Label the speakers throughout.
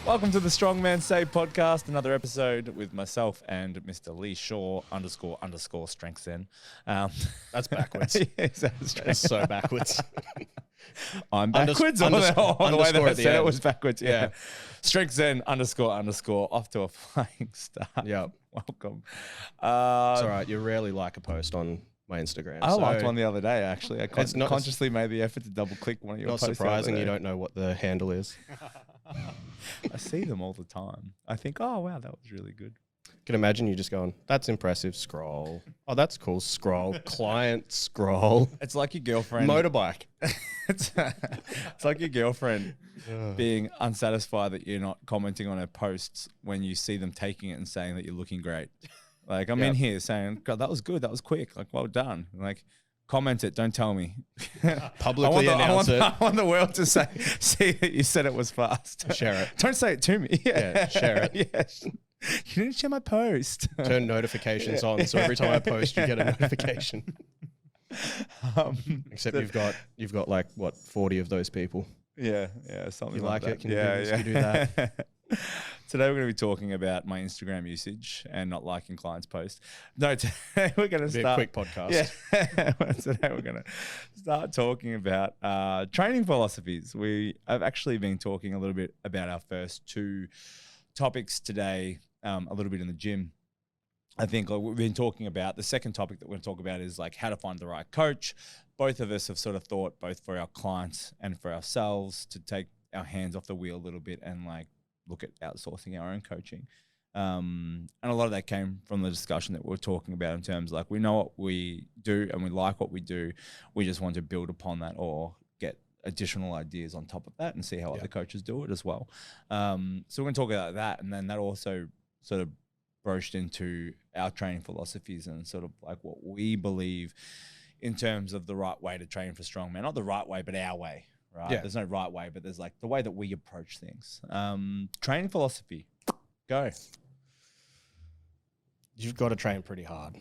Speaker 1: Welcome to the Strongman Say podcast, another episode with myself and Mr. Leigh Shaw __ strength zen.
Speaker 2: That's backwards.
Speaker 1: That's
Speaker 2: so backwards.
Speaker 1: I'm backwards or the way that I said it was backwards. Yeah. Strength zen __ off to a flying start.
Speaker 2: Yeah.
Speaker 1: Welcome.
Speaker 2: It's all right. You rarely like a post on my Instagram.
Speaker 1: I liked one the other day, actually. I
Speaker 2: not
Speaker 1: consciously made the effort to double click one of your posts.
Speaker 2: Not surprising you don't know what the handle is.
Speaker 1: I see them all the time. I think, oh, wow, that was really good.
Speaker 2: Can imagine you just going, that's impressive, scroll. Oh, that's cool, scroll. Client, scroll.
Speaker 1: It's like your girlfriend.
Speaker 2: Motorbike.
Speaker 1: It's like your girlfriend being unsatisfied that you're not commenting on her posts when you see them taking it and saying that you're looking great. Like, I'm in here saying, God, that was good. That was quick. Like, well done. Like, comment it. Don't tell me.
Speaker 2: Publicly announce it.
Speaker 1: I want the world to see that you said it was fast.
Speaker 2: Share it.
Speaker 1: Don't say it to me.
Speaker 2: Yeah, share it.
Speaker 1: Yes. You didn't share my post.
Speaker 2: Turn notifications on, so every time I post, you get a notification. Except you've got like what 40 of those people.
Speaker 1: Yeah, something
Speaker 2: you
Speaker 1: like that.
Speaker 2: It? Can you do that?
Speaker 1: Today we're going to be talking about my Instagram usage and not liking clients' posts. No, today we're going to start
Speaker 2: a quick podcast.
Speaker 1: Yeah, today we're going to start talking about training philosophies. We have actually been talking a little bit about our first two topics today, a little bit in the gym. I think we've been talking about the second topic that we're going to talk about is like how to find the right coach. Both of us have sort of thought, both for our clients and for ourselves, to take our hands off the wheel a little bit and like look at outsourcing our own coaching. And a lot of that came from the discussion that we were talking about in terms of like, we know what we do and we like what we do. We just want to build upon that or get additional ideas on top of that and see how other coaches do it as well. So we're going to talk about that. And then that also sort of broached into our training philosophies and sort of like what we believe in terms of the right way to train for strongman. Not the right way, but our way, right? Yeah. There's no right way, but there's like the way that we approach things. Training philosophy, go.
Speaker 2: You've got to train pretty hard.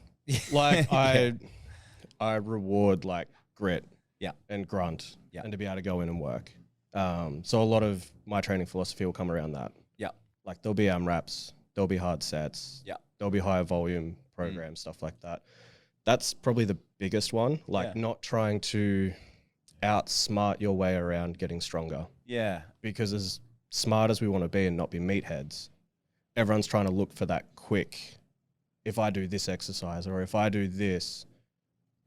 Speaker 2: Like I reward like grit and grunt and to be able to go in and work. So a lot of my training philosophy will come around that. Yeah. Like there'll be reps, there'll be hard sets. Yeah. There'll be higher volume programs, stuff like that. That's probably the biggest one. Like not trying to outsmart your way around getting stronger. Yeah. Because as smart as we want to be and not be meatheads, everyone's trying to look for that quick, if I do this exercise or if I do this,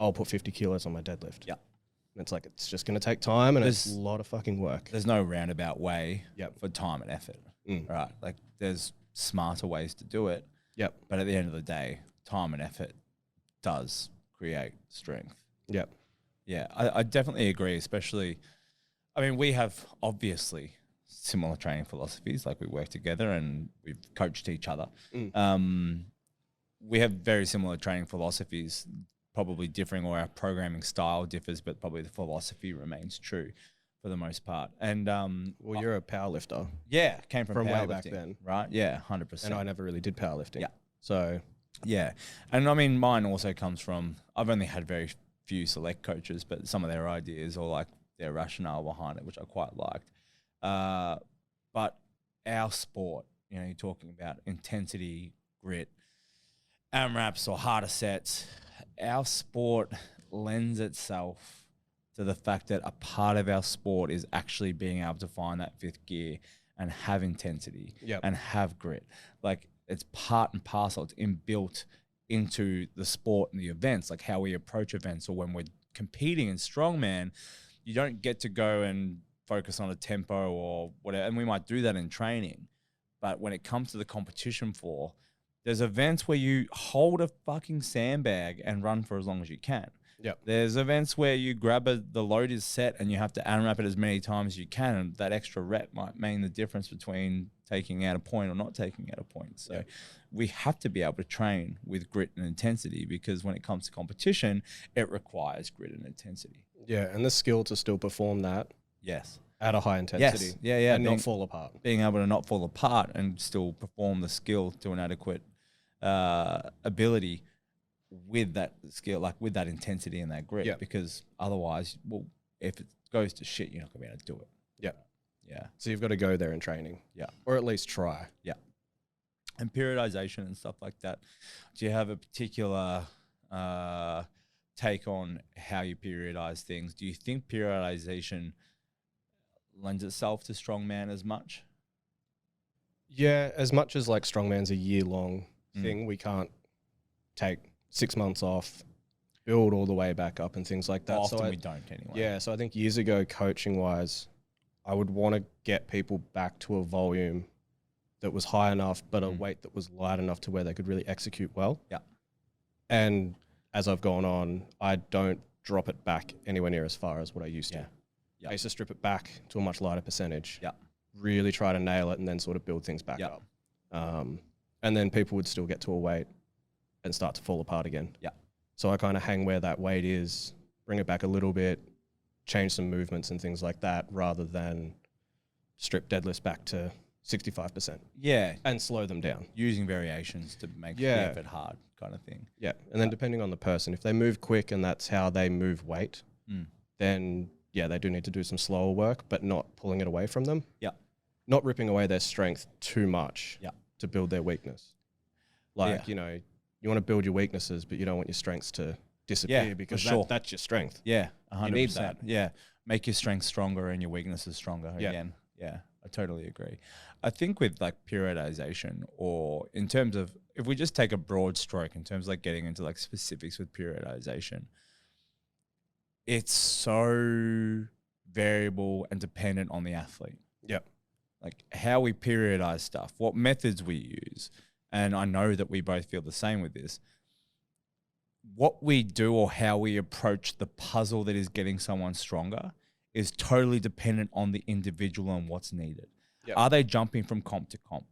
Speaker 2: I'll put 50 kilos on my deadlift. Yeah. And it's like, it's just going to take time and it's a lot of fucking work.
Speaker 1: There's no roundabout way for time and effort, right? Like there's smarter ways to do it. Yep. But at the end of the day, time and effort does create strength. Yep. Yeah, I definitely agree, especially, I mean, we have obviously similar training philosophies, like we work together and we've coached each other. We have very similar training philosophies, probably differing, or our programming style differs, but probably the philosophy remains true for the most part. And
Speaker 2: well, you're a powerlifter.
Speaker 1: Yeah, came from
Speaker 2: way back then,
Speaker 1: right? Yeah, 100%.
Speaker 2: And I never really did powerlifting.
Speaker 1: Yeah.
Speaker 2: So
Speaker 1: yeah, and I mean, mine also comes from, I've only had very few select coaches, but some of their ideas or like their rationale behind it, which I quite liked. But our sport, you know, you're talking about intensity, grit, AMRAPs or harder sets. Our sport lends itself to the fact that a part of our sport is actually being able to find that fifth gear and have intensity and have grit. Like it's part and parcel. It's inbuilt into the sport and the events, like how we approach events, or when we're competing in strongman, you don't get to go and focus on a tempo or whatever. And we might do that in training, but when it comes to the competition floor, there's events where you hold a fucking sandbag and run for as long as you can. Yep. There's events where you grab the load is set and you have to unwrap it as many times as you can, and that extra rep might mean the difference between taking out a point or not taking out a point. So we have to be able to train with grit and intensity, because when it comes to competition, it requires grit and intensity.
Speaker 2: Yeah, and the skill to still perform that.
Speaker 1: Yes.
Speaker 2: At a high intensity.
Speaker 1: Yes. Yeah.
Speaker 2: And not fall apart.
Speaker 1: Being able to not fall apart and still perform the skill to an adequate ability with that skill, like with that intensity and that grit, because otherwise, well, if it goes to shit, you're not gonna be able to do it. Yeah.
Speaker 2: So you've got to go there in training.
Speaker 1: Yeah.
Speaker 2: Or at least try.
Speaker 1: Yeah. And periodization and stuff like that. Do you have a particular take on how you periodize things? Do you think periodization lends itself to strongman as much?
Speaker 2: Yeah, as much as like strongman's a year-long thing, we can't take 6 months off, build all the way back up and things like that.
Speaker 1: Often we don't anyway.
Speaker 2: Yeah, so I think years ago, coaching-wise, I would want to get people back to a volume that was high enough, but a weight that was light enough to where they could really execute well.
Speaker 1: Yeah.
Speaker 2: And as I've gone on, I don't drop it back anywhere near as far as what I used to.
Speaker 1: Yeah.
Speaker 2: I used to strip it back to a much lighter percentage.
Speaker 1: Yeah.
Speaker 2: Really try to nail it and then sort of build things back up. And then people would still get to a weight and start to fall apart again.
Speaker 1: Yeah.
Speaker 2: So I kind of hang where that weight is, bring it back a little bit, change some movements and things like that, rather than strip deadlifts back to 65%.
Speaker 1: Yeah.
Speaker 2: And slow them down.
Speaker 1: Using variations to make the effort hard kind of thing.
Speaker 2: Yeah. And then depending on the person, if they move quick and that's how they move weight, then yeah, they do need to do some slower work, but not pulling it away from them.
Speaker 1: Yeah.
Speaker 2: Not ripping away their strength too much to build their weakness. Like, you know, you want to build your weaknesses, but you don't want your strengths to disappear because that's your strength.
Speaker 1: Yeah, 100%.
Speaker 2: You need that.
Speaker 1: Yeah, make your strengths stronger and your weaknesses stronger again. Yeah, I totally agree. I think with like periodization, or in terms of, if we just take a broad stroke in terms of like getting into like specifics with periodization, it's so variable and dependent on the athlete.
Speaker 2: Yep.
Speaker 1: Like how we periodize stuff, what methods we use. And I know that we both feel the same with this. What we do or how we approach the puzzle that is getting someone stronger is totally dependent on the individual and what's needed. Yep. Are they jumping from comp to comp?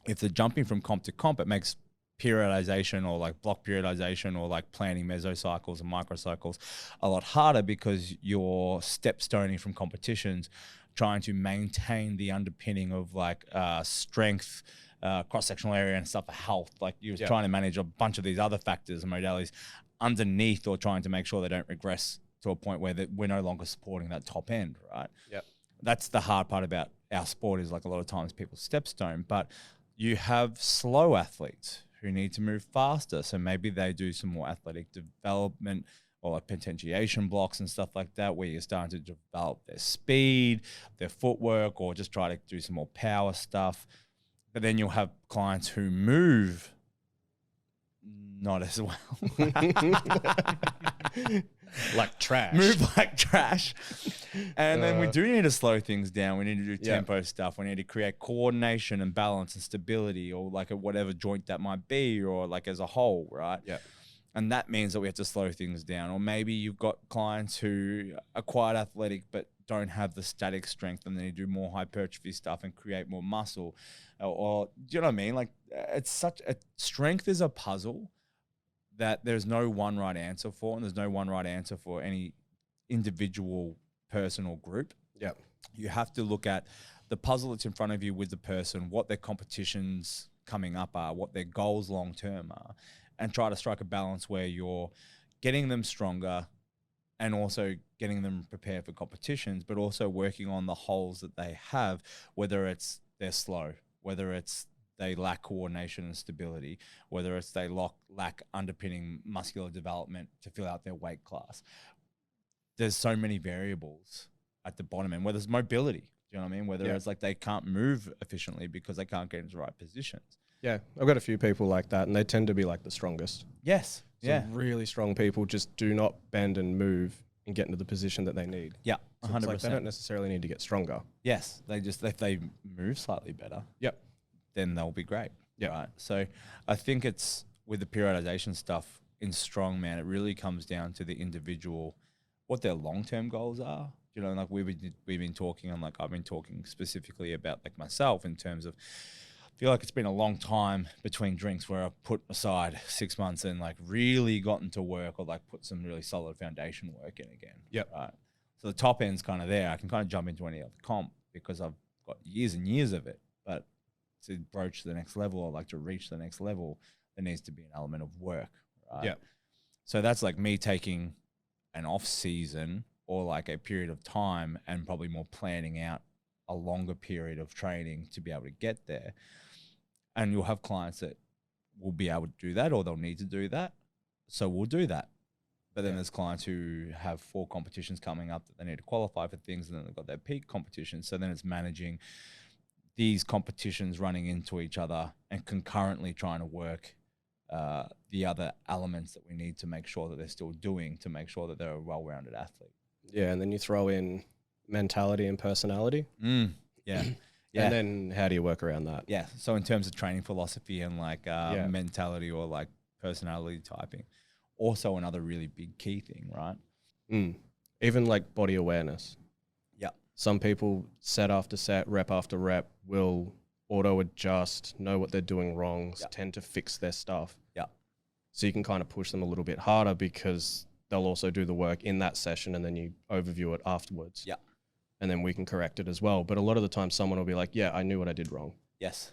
Speaker 1: If they're jumping from comp to comp, it makes periodization or like block periodization or like planning mesocycles and microcycles a lot harder, because you're step stoning from competitions, trying to maintain the underpinning of like strength, cross-sectional area and stuff for health. Like you're trying to manage a bunch of these other factors and modalities underneath, or trying to make sure they don't regress to a point where we're no longer supporting that top end, right?
Speaker 2: Yep.
Speaker 1: That's the hard part about our sport, is like a lot of times people stepstone, but you have slow athletes who need to move faster. So maybe they do some more athletic development or like potentiation blocks and stuff like that, where you're starting to develop their speed, their footwork, or just try to do some more power stuff. But then you'll have clients who move not as well.
Speaker 2: Like trash.
Speaker 1: Move like trash. And then we do need to slow things down. We need to do tempo stuff. We need to create coordination and balance and stability, or like at whatever joint that might be, or like as a whole, right?
Speaker 2: Yeah.
Speaker 1: And that means that we have to slow things down. Or maybe you've got clients who are quite athletic but don't have the static strength, and they do more hypertrophy stuff and create more muscle. Or do you know what I mean? Like it's such a strength is a puzzle that there's no one right answer for, and there's no one right answer for any individual person or group.
Speaker 2: Yeah.
Speaker 1: You have to look at the puzzle that's in front of you with the person, what their competitions coming up are, what their goals long term are, and try to strike a balance where you're getting them stronger and also getting them prepared for competitions, but also working on the holes that they have, whether it's they're slow, whether it's they lack coordination and stability, whether it's they lack underpinning muscular development to fill out their weight class. There's so many variables at the bottom end, whether it's mobility, do you know what I mean? Whether it's like they can't move efficiently because they can't get into the right positions.
Speaker 2: Yeah, I've got a few people like that, and they tend to be like the strongest.
Speaker 1: Yes.
Speaker 2: So really strong people just do not bend and move and get into the position that they need.
Speaker 1: Yeah, 100%.
Speaker 2: So it's like they don't necessarily need to get stronger.
Speaker 1: Yes, they just, if they move slightly better, then they'll be great. Yeah. Right. So I think it's with the periodization stuff in strongman, it really comes down to the individual, what their long-term goals are. You know, like we've been talking, and like I've been talking specifically about like myself in terms of, I feel like it's been a long time between drinks where I've put aside 6 months and like really gotten to work, or like put some really solid foundation work in again.
Speaker 2: Yep.
Speaker 1: Right. So the top end's kind of there. I can kind of jump into any other comp because I've got years and years of it. But to broach the next level, or like to reach the next level, there needs to be an element of work. Right.
Speaker 2: Yeah.
Speaker 1: So that's like me taking an off season or like a period of time and probably more planning out a longer period of training to be able to get there. And you'll have clients that will be able to do that, or they'll need to do that. So we'll do that. But then there's clients who have 4 competitions coming up that they need to qualify for things, and then they've got their peak competition. So then it's managing these competitions running into each other and concurrently trying to work the other elements that we need to make sure that they're still doing, to make sure that they're a well-rounded athlete.
Speaker 2: Yeah, and then you throw in mentality and personality.
Speaker 1: Yeah. Yeah.
Speaker 2: And then how do you work around that?
Speaker 1: Yeah. So in terms of training philosophy and like mentality or like personality typing, also another really big key thing, right?
Speaker 2: Even like body awareness.
Speaker 1: Yeah.
Speaker 2: Some people set after set, rep after rep will auto adjust, know what they're doing wrong, tend to fix their stuff.
Speaker 1: Yeah.
Speaker 2: So you can kind of push them a little bit harder because they'll also do the work in that session and then you overview it afterwards.
Speaker 1: Yeah.
Speaker 2: And then we can correct it as well. But a lot of the time someone will be like, yeah, I knew what I did wrong.
Speaker 1: Yes.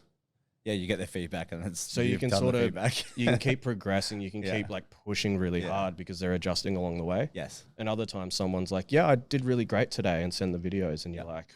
Speaker 1: Yeah, you get their feedback and it's
Speaker 2: so you can sort of you can keep progressing, you can keep like pushing really hard because they're adjusting along the way.
Speaker 1: Yes.
Speaker 2: And other times someone's like, yeah, I did really great today, and send the videos and you're like,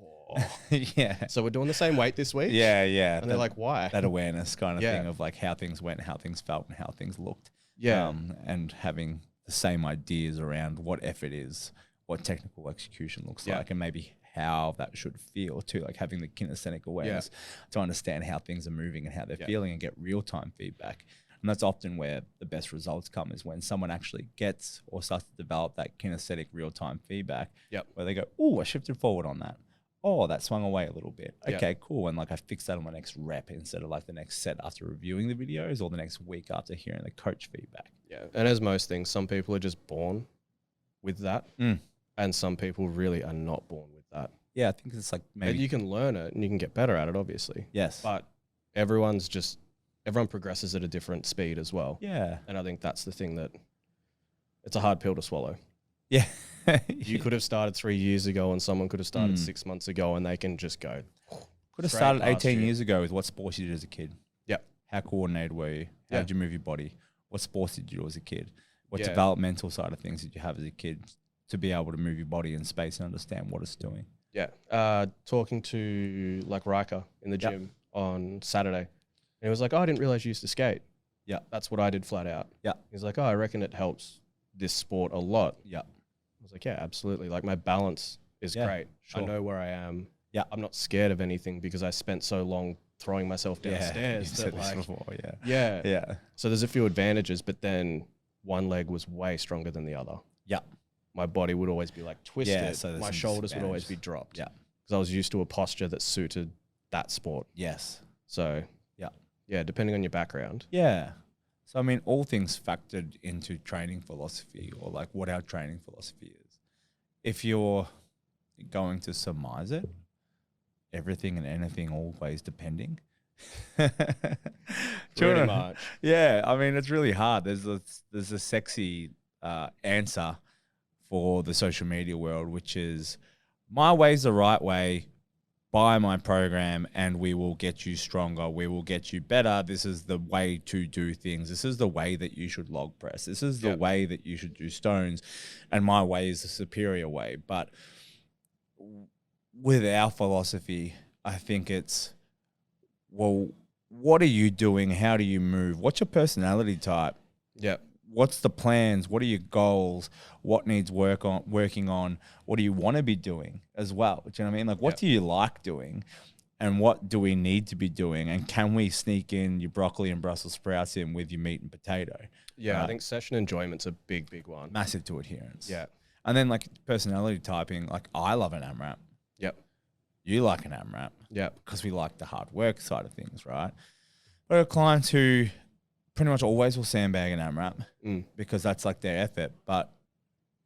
Speaker 2: oh.
Speaker 1: Yeah.
Speaker 2: So we're doing the same weight this week?
Speaker 1: Yeah.
Speaker 2: And they're like, why?
Speaker 1: That awareness kind of thing of like how things went, how things felt, and how things looked.
Speaker 2: Yeah.
Speaker 1: And having the same ideas around what effort is, what technical execution looks like, and maybe how that should feel too, like having the kinesthetic awareness to understand how things are moving and how they're feeling and get real-time feedback. And that's often where the best results come, is when someone actually gets or starts to develop that kinesthetic real-time feedback where they go, oh, I shifted forward on that. Oh, that swung away a little bit. Okay, cool. And like I fixed that on my next rep instead of like the next set after reviewing the videos, or the next week after hearing the coach feedback.
Speaker 2: Yeah. And as most things, some people are just born with that. And some people really are not born with that.
Speaker 1: Yeah, I think it's like maybe...
Speaker 2: And you can learn it and you can get better at it, obviously.
Speaker 1: Yes.
Speaker 2: But everyone progresses at a different speed as well.
Speaker 1: Yeah.
Speaker 2: And I think that's the thing, that it's a hard pill to swallow.
Speaker 1: Yeah.
Speaker 2: You could have started 3 years ago and someone could have started 6 months ago, and they can just go.
Speaker 1: Could have started 18 years ago with what sports you did as a kid.
Speaker 2: Yep.
Speaker 1: How coordinated were you? How did you move your body? What sports did you do as a kid? What developmental side of things did you have as a kid to be able to move your body in space and understand what it's doing?
Speaker 2: Yeah. Talking to like Riker in the gym on Saturday. And he was like, oh, I didn't realize you used to skate. Yeah. That's what I did flat out. Yeah. He's like, oh, I reckon it helps this sport a lot. Yeah. I was like, yeah, absolutely. Like my balance is great. Sure. I know where I am. Yeah. I'm not scared of anything because I spent so long throwing myself downstairs.
Speaker 1: That like, before,
Speaker 2: yeah. So there's a few advantages, but then one leg was way stronger than the other. Yeah. My body would always be like twisted. Yeah, so my shoulders would always be dropped. Yeah. Because I was used to a posture that suited that sport.
Speaker 1: Yes.
Speaker 2: So yeah, depending on your background.
Speaker 1: Yeah. So I mean, all things factored into training philosophy, or like what our training philosophy is. If you're going to surmise it, everything and anything always depending.
Speaker 2: Pretty much.
Speaker 1: Yeah. I mean, it's really hard. There's a sexy answer for the social media world, which is my way's the right way. Buy my program and we will get you stronger. We will get you better. This is the way to do things. This is the way that you should log press. This is the way that you should do stones. And my way is the superior way. But with our philosophy, I think it's, well, what are you doing? How do you move? What's your personality type?
Speaker 2: Yeah.
Speaker 1: What's the plans? What are your goals? What needs working on? What do you want to be doing as well? Do you know what I mean? Like, what do you like doing? And what do we need to be doing? And can we sneak in your broccoli and Brussels sprouts in with your meat and potato?
Speaker 2: Yeah, I think session enjoyment's a big, big one.
Speaker 1: Massive to adherence.
Speaker 2: Yeah.
Speaker 1: And then like personality typing, like I love an AMRAP.
Speaker 2: Yep.
Speaker 1: You like an AMRAP.
Speaker 2: Yep.
Speaker 1: Because we like the hard work side of things, right? But our clients who pretty much always will sandbag an AMRAP because that's like their effort, but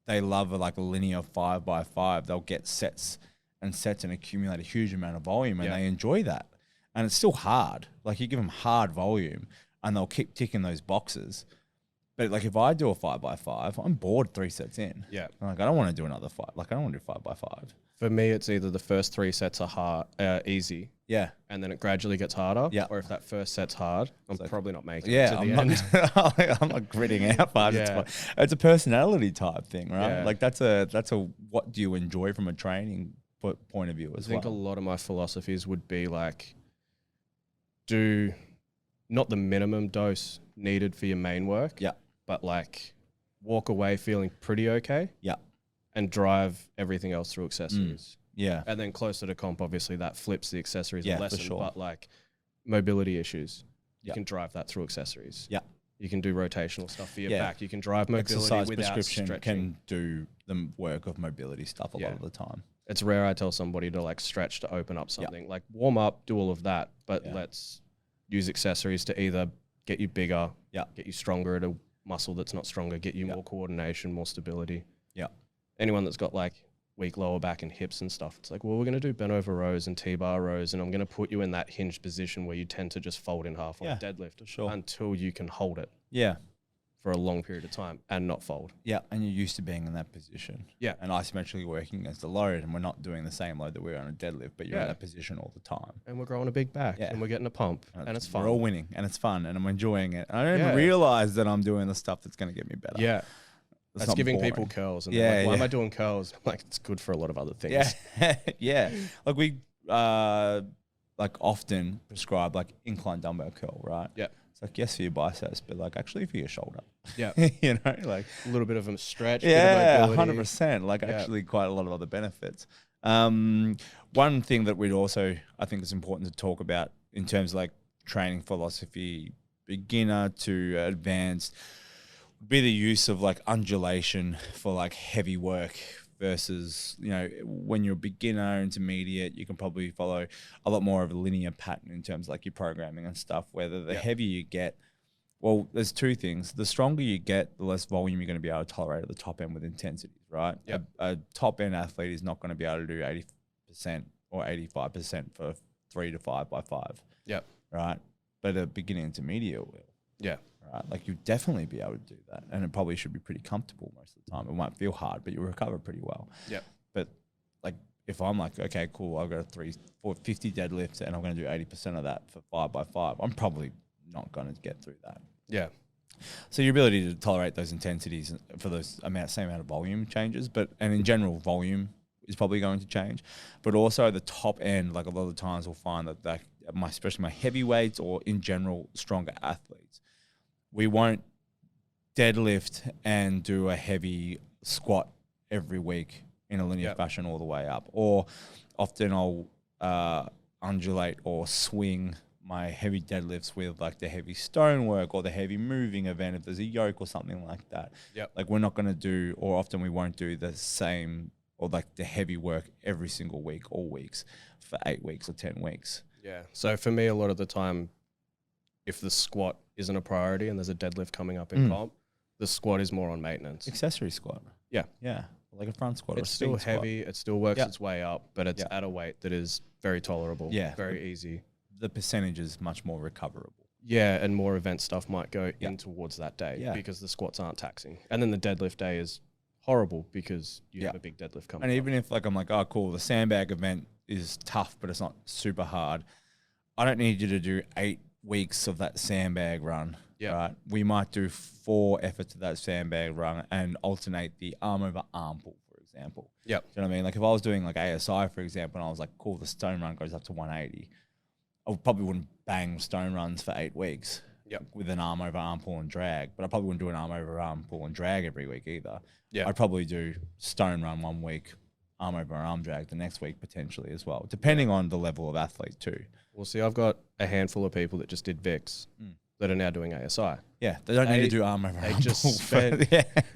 Speaker 1: they love like a linear 5x5. They'll get sets and accumulate a huge amount of volume, and they enjoy that. And it's still hard. Like you give them hard volume and they'll keep ticking those boxes. But like if I do a 5x5, I'm bored 3 sets in.
Speaker 2: Yeah.
Speaker 1: Like I don't want to do another 5. Like I don't want to do 5x5.
Speaker 2: For me, it's either the first 3 sets are easy.
Speaker 1: Yeah.
Speaker 2: And then it gradually gets harder.
Speaker 1: Yeah.
Speaker 2: Or if that first set's hard, I'm probably not making
Speaker 1: it
Speaker 2: to the
Speaker 1: end. I'm not gritting out hard.
Speaker 2: Yeah.
Speaker 1: It's a personality type thing, right?
Speaker 2: Yeah.
Speaker 1: Like that's a what do you enjoy from a training point of view as
Speaker 2: I think
Speaker 1: well.
Speaker 2: a lot of my philosophies would be like, do not the minimum dose needed for your main work.
Speaker 1: Yeah.
Speaker 2: But like walk away feeling pretty okay.
Speaker 1: Yeah.
Speaker 2: And drive everything else through accessories.
Speaker 1: Yeah.
Speaker 2: And then closer to comp, obviously that flips the accessories
Speaker 1: Yeah,
Speaker 2: a
Speaker 1: for
Speaker 2: lesson.
Speaker 1: sure.
Speaker 2: But like mobility issues, you
Speaker 1: Yeah.
Speaker 2: can drive that through accessories.
Speaker 1: Yeah.
Speaker 2: You can do rotational stuff for your
Speaker 1: Yeah.
Speaker 2: back. You can drive mobility
Speaker 1: Exercise
Speaker 2: without
Speaker 1: prescription
Speaker 2: stretching.
Speaker 1: can do the work of mobility stuff a lot of the time.
Speaker 2: It's rare I tell somebody to like stretch to open up something. Like warm up, do all of that, but let's use accessories to either get you bigger, get you stronger at a muscle that's not stronger, get you more coordination, more stability.
Speaker 1: Yeah.
Speaker 2: Anyone that's got like weak lower back and hips and stuff, it's like, well, we're going to do bent over rows and T-bar rows, and I'm going to put you in that hinged position where you tend to just fold in half on a deadlift until you can hold it. Yeah. For a long period of time and not fold.
Speaker 1: Yeah, and you're used to being in that position. Yeah. And isometrically working against the load, and we're not doing the same load that we're on a deadlift, but you're in that position all the time.
Speaker 2: And we're growing a big back, and we're getting a pump, and it's fun.
Speaker 1: We're all winning, and it's fun, and I'm enjoying it. And I don't even realize that I'm doing the stuff that's going to get me better.
Speaker 2: Yeah. That's giving people curls. And like, why am I doing curls? I'm like, it's good for a lot of other things.
Speaker 1: Yeah. Yeah. Like we like often prescribe like incline dumbbell curl, right?
Speaker 2: Yeah.
Speaker 1: It's like, yes, for your biceps, but like actually for your shoulder.
Speaker 2: Yeah.
Speaker 1: You know, like
Speaker 2: a little bit of a stretch.
Speaker 1: Yeah, 100%. Like actually quite a lot of other benefits. One thing that we'd also, I think is important to talk about in terms of like training philosophy, beginner to advanced, would be the use of like undulation for like heavy work versus, you know, when you're a beginner, intermediate, you can probably follow a lot more of a linear pattern in terms of like your programming and stuff, whether the heavier you get, well, there's two things. The stronger you get, the less volume you're going to be able to tolerate at the top end with intensities, right?
Speaker 2: Yep.
Speaker 1: A top end athlete is not going to be able to do 80% or 85% for 3 to 5 by 5.
Speaker 2: Yep.
Speaker 1: Right? But a beginner intermediate will.
Speaker 2: Yeah.
Speaker 1: Right? Like you'd definitely be able to do that. And it probably should be pretty comfortable most of the time. It might feel hard, but you'll recover pretty well.
Speaker 2: Yeah.
Speaker 1: But like if I'm like, okay, cool, I've got a 450 deadlifts and I'm going to do 80% of that for 5 by 5, I'm probably not going to get through that.
Speaker 2: Yeah.
Speaker 1: So your ability to tolerate those intensities for those same amount of volume changes, and in general, volume is probably going to change. But also the top end, like a lot of the times we'll find that especially my heavyweights or in general stronger athletes, we won't deadlift and do a heavy squat every week in a linear fashion all the way up. Or often I'll undulate or swing my heavy deadlifts with like the heavy stonework or the heavy moving event if there's a yoke or something like that.
Speaker 2: Yep.
Speaker 1: Like we're not going to do, or often we won't do the same or like the heavy work every single week, all weeks for 8 weeks or 10 weeks.
Speaker 2: Yeah. So for me, a lot of the time, if the squat isn't a priority and there's a deadlift coming up in comp, the squat is more on maintenance.
Speaker 1: Accessory squat.
Speaker 2: Yeah.
Speaker 1: Yeah. Like a front squat.
Speaker 2: It's still heavy. It still works its way up, but it's at a weight that is very tolerable. Yeah. Very easy.
Speaker 1: The percentage is much more recoverable.
Speaker 2: Yeah, and more event stuff might go in towards that day because the squats aren't taxing. And then the deadlift day is horrible because you have a big deadlift coming
Speaker 1: And even if like I'm like, oh cool, the sandbag event is tough, but it's not super hard, I don't need you to do 8 weeks of that sandbag run. Yeah. Right. We might do 4 efforts of that sandbag run and alternate the arm over arm pull, for example.
Speaker 2: Yep.
Speaker 1: Do you know what I mean? Like if I was doing like ASI, for example, and I was like, cool, the stone run goes up to 180. I probably wouldn't bang stone runs for 8 weeks with an arm over arm pull and drag, but I probably wouldn't do an arm over arm pull and drag every week either. Yeah. I'd probably do stone run 1 week, arm over arm drag the next week potentially as well, depending on the level of athlete too.
Speaker 2: Well, see, I've got a handful of people that just did VIX that are now doing ASI.
Speaker 1: Yeah, they don't need to do arm over arm.
Speaker 2: They just spent,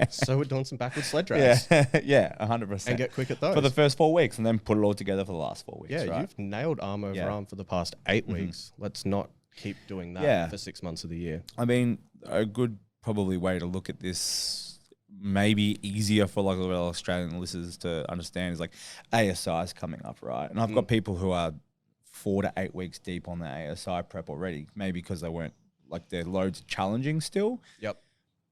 Speaker 2: so we're doing some backward sled drags.
Speaker 1: Yeah, 100%.
Speaker 2: And get quick at those.
Speaker 1: For the first 4 weeks and then put it all together for the last 4 weeks.
Speaker 2: Yeah,
Speaker 1: right?
Speaker 2: You've nailed arm over arm for the past 8 weeks. Let's not keep doing that for 6 months of the year.
Speaker 1: I mean, a good probably way to look at this, maybe easier for like a lot of Australian listeners to understand, is like ASI is coming up, right? And I've got people who are 4 to 8 weeks deep on the ASI prep already, maybe because they weren't, like their loads challenging still.
Speaker 2: Yep.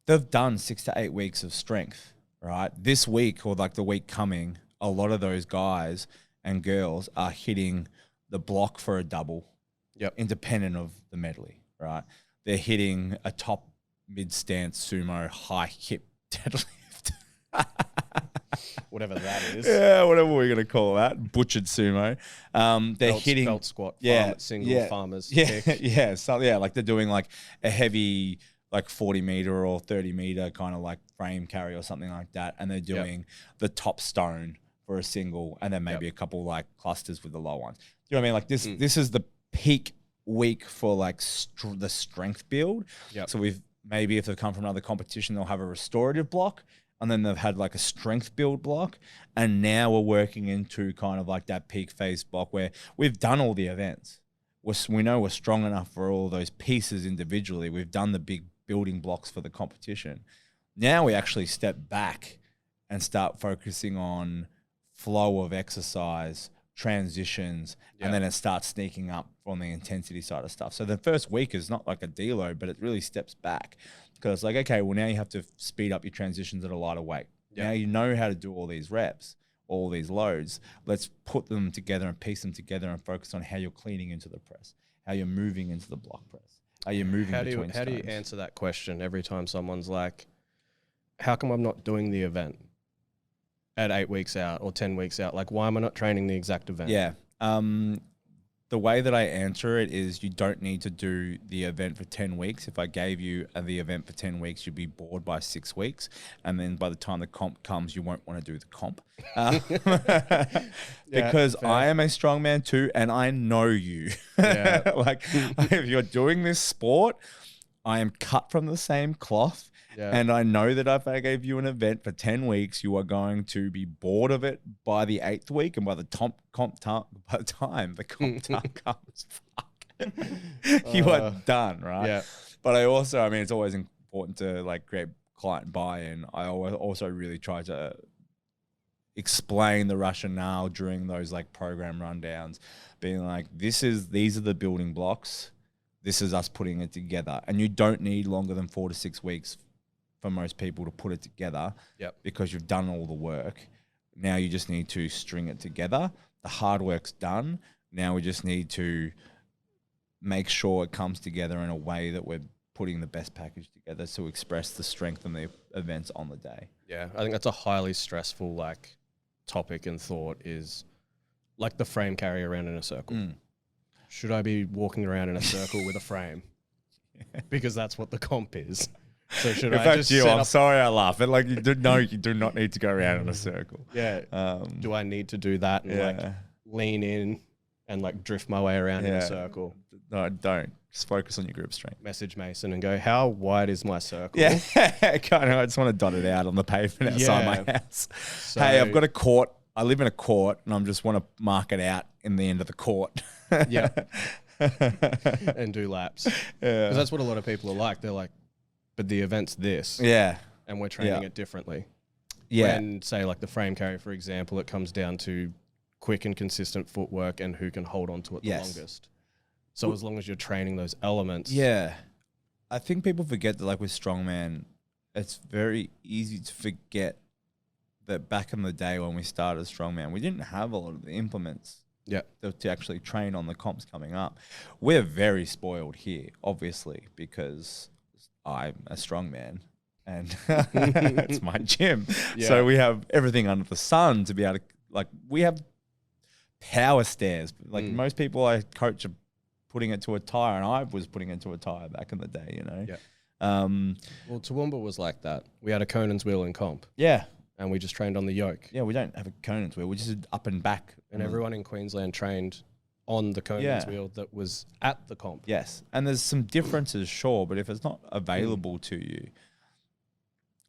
Speaker 1: They've done 6 to 8 weeks of strength, right? This week or like the week coming, a lot of those guys and girls are hitting the block for a double, independent of the medley, right? They're hitting a top mid stance sumo high hip deadlift.
Speaker 2: whatever that is.
Speaker 1: Yeah, whatever we're gonna call that, butchered sumo. They're hitting
Speaker 2: belt squat, single farmers,
Speaker 1: kick. Yeah, so yeah, like they're doing like a heavy like 40 meter or 30 meter kind of like frame carry or something like that, and they're doing the top stone for a single, and then maybe a couple like clusters with the low ones. Do you know what I mean? Like this is the peak week for like the strength build. So maybe if they've come from another competition, they'll have a restorative block, and then they've had like a strength build block, and now we're working into kind of like that peak phase block where we've done all the events. We know we're strong enough for all those pieces individually. We've done the big building blocks for the competition. Now we actually step back and start focusing on flow of exercise, transitions, and then it starts sneaking up on the intensity side of stuff. So the first week is not like a deload, but it really steps back because it's like, okay, well now you have to speed up your transitions at a lighter weight. Now you know how to do all these reps, all these loads. Let's put them together and piece them together and focus on how you're cleaning into the press, how you're moving into the block press, how you're moving between
Speaker 2: How do you answer that question every time someone's like, how come I'm not doing the event at 8 weeks out or 10 weeks out? Like, why am I not training the exact event?
Speaker 1: Yeah. The way that I answer it is you don't need to do the event for 10 weeks. If I gave you the event for 10 weeks, you'd be bored by 6 weeks. And then by the time the comp comes, you won't want to do the comp. Because I am a strongman too, and I know you. Like, if you're doing this sport, I am cut from the same cloth. And I know that if I gave you an event for 10 weeks, you are going to be bored of it by the 8th week. And by the time the comp time comes, you are done, right? But I mean, it's always important to like create client buy-in. I also really try to explain the rationale during those like program rundowns, being like, these are the building blocks. This is us putting it together. And you don't need longer than 4 to 6 weeks for most people to put it together because you've done all the work. Now you just need to string it together. The hard work's done. Now we just need to make sure it comes together in a way that we're putting the best package together to express the strength and the events on the day.
Speaker 2: Yeah, I think that's a highly stressful like topic and thought is like the frame carry around in a circle. Should I be walking around in a circle with a frame? Because that's what the comp is. So should I just
Speaker 1: I'm sorry I laugh, but like you do not need to go around in a circle.
Speaker 2: Do I need to do that and like lean in and like drift my way around in a circle?
Speaker 1: No, don't. Just focus on your grip strength.
Speaker 2: Message Mason and go, how wide is my circle?
Speaker 1: Yeah, kind of. I just want to dot it out on the pavement outside my house. So, hey, I've got a court. I live in a court, and I just want to mark it out in the end of the court.
Speaker 2: And do laps. Because that's what a lot of people are like. They're like, but the event's this. And we're training it differently. When, say, like the frame carry, for example, it comes down to quick and consistent footwork and who can hold on to it the longest. So as long as you're training those elements.
Speaker 1: I think people forget that like with strongman, it's very easy to forget that back in the day when we started strongman, we didn't have a lot of the implements to actually train on the comps coming up. We're very spoiled here, obviously, because I'm a strongman and it's my gym. So we have everything under the sun to be able to, like, we have power stairs. Like most people I coach are putting it to a tire, and I was putting it to a tire back in the day, you know?
Speaker 2: Well, Toowoomba was like that. We had a Conan's wheel in comp. And we just trained on the yoke.
Speaker 1: We don't have a Conan's wheel. We just did up and back.
Speaker 2: And everyone in Queensland trained on the Conan's wheel that was at the comp.
Speaker 1: And there's some differences, sure, but if it's not available to you,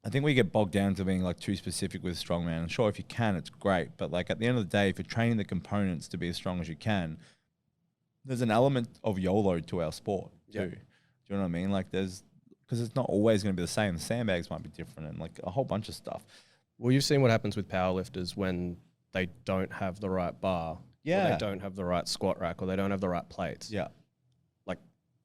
Speaker 1: I think we get bogged down to being like too specific with strongman. And sure, if you can, it's great. But like at the end of the day, if you're training the components to be as strong as you can, there's an element of YOLO to our sport too. Do you know what I mean? Like because it's not always going to be the same. The sandbags might be different and like a whole bunch of stuff.
Speaker 2: Well, you've seen what happens with powerlifters when they don't have the right bar. Or they don't have the right squat rack, or they don't have the right plates. Like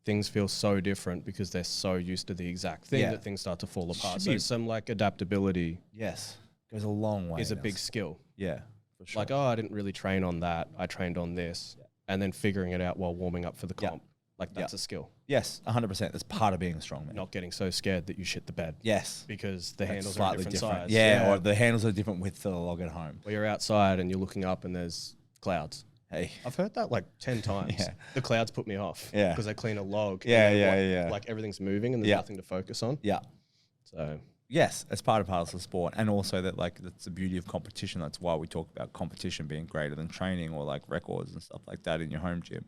Speaker 2: things feel so different because they're so used to the exact thing that things start to fall apart. So some like adaptability.
Speaker 1: Goes a long way.
Speaker 2: Is a big skill.
Speaker 1: For sure.
Speaker 2: Like, I didn't really train on that. I trained on this. And then figuring it out while warming up for the comp. Like that's a skill.
Speaker 1: Yes, 100%. That's part of being a strongman.
Speaker 2: Not getting so scared that you shit the bed.
Speaker 1: Yes.
Speaker 2: Because the handles are different size.
Speaker 1: Yeah, or the handles are different width to the log at home.
Speaker 2: Or you're outside and you're looking up and there's clouds.
Speaker 1: Hey.
Speaker 2: I've heard that like 10 times.
Speaker 1: Yeah.
Speaker 2: The clouds put me off.
Speaker 1: Yeah.
Speaker 2: Because they clean a log.
Speaker 1: Yeah.
Speaker 2: Like everything's moving and there's nothing to focus on.
Speaker 1: Yeah.
Speaker 2: So...
Speaker 1: Yes, it's part of the sport, and also that like that's the beauty of competition. That's why we talk about competition being greater than training or like records and stuff like that in your home gym.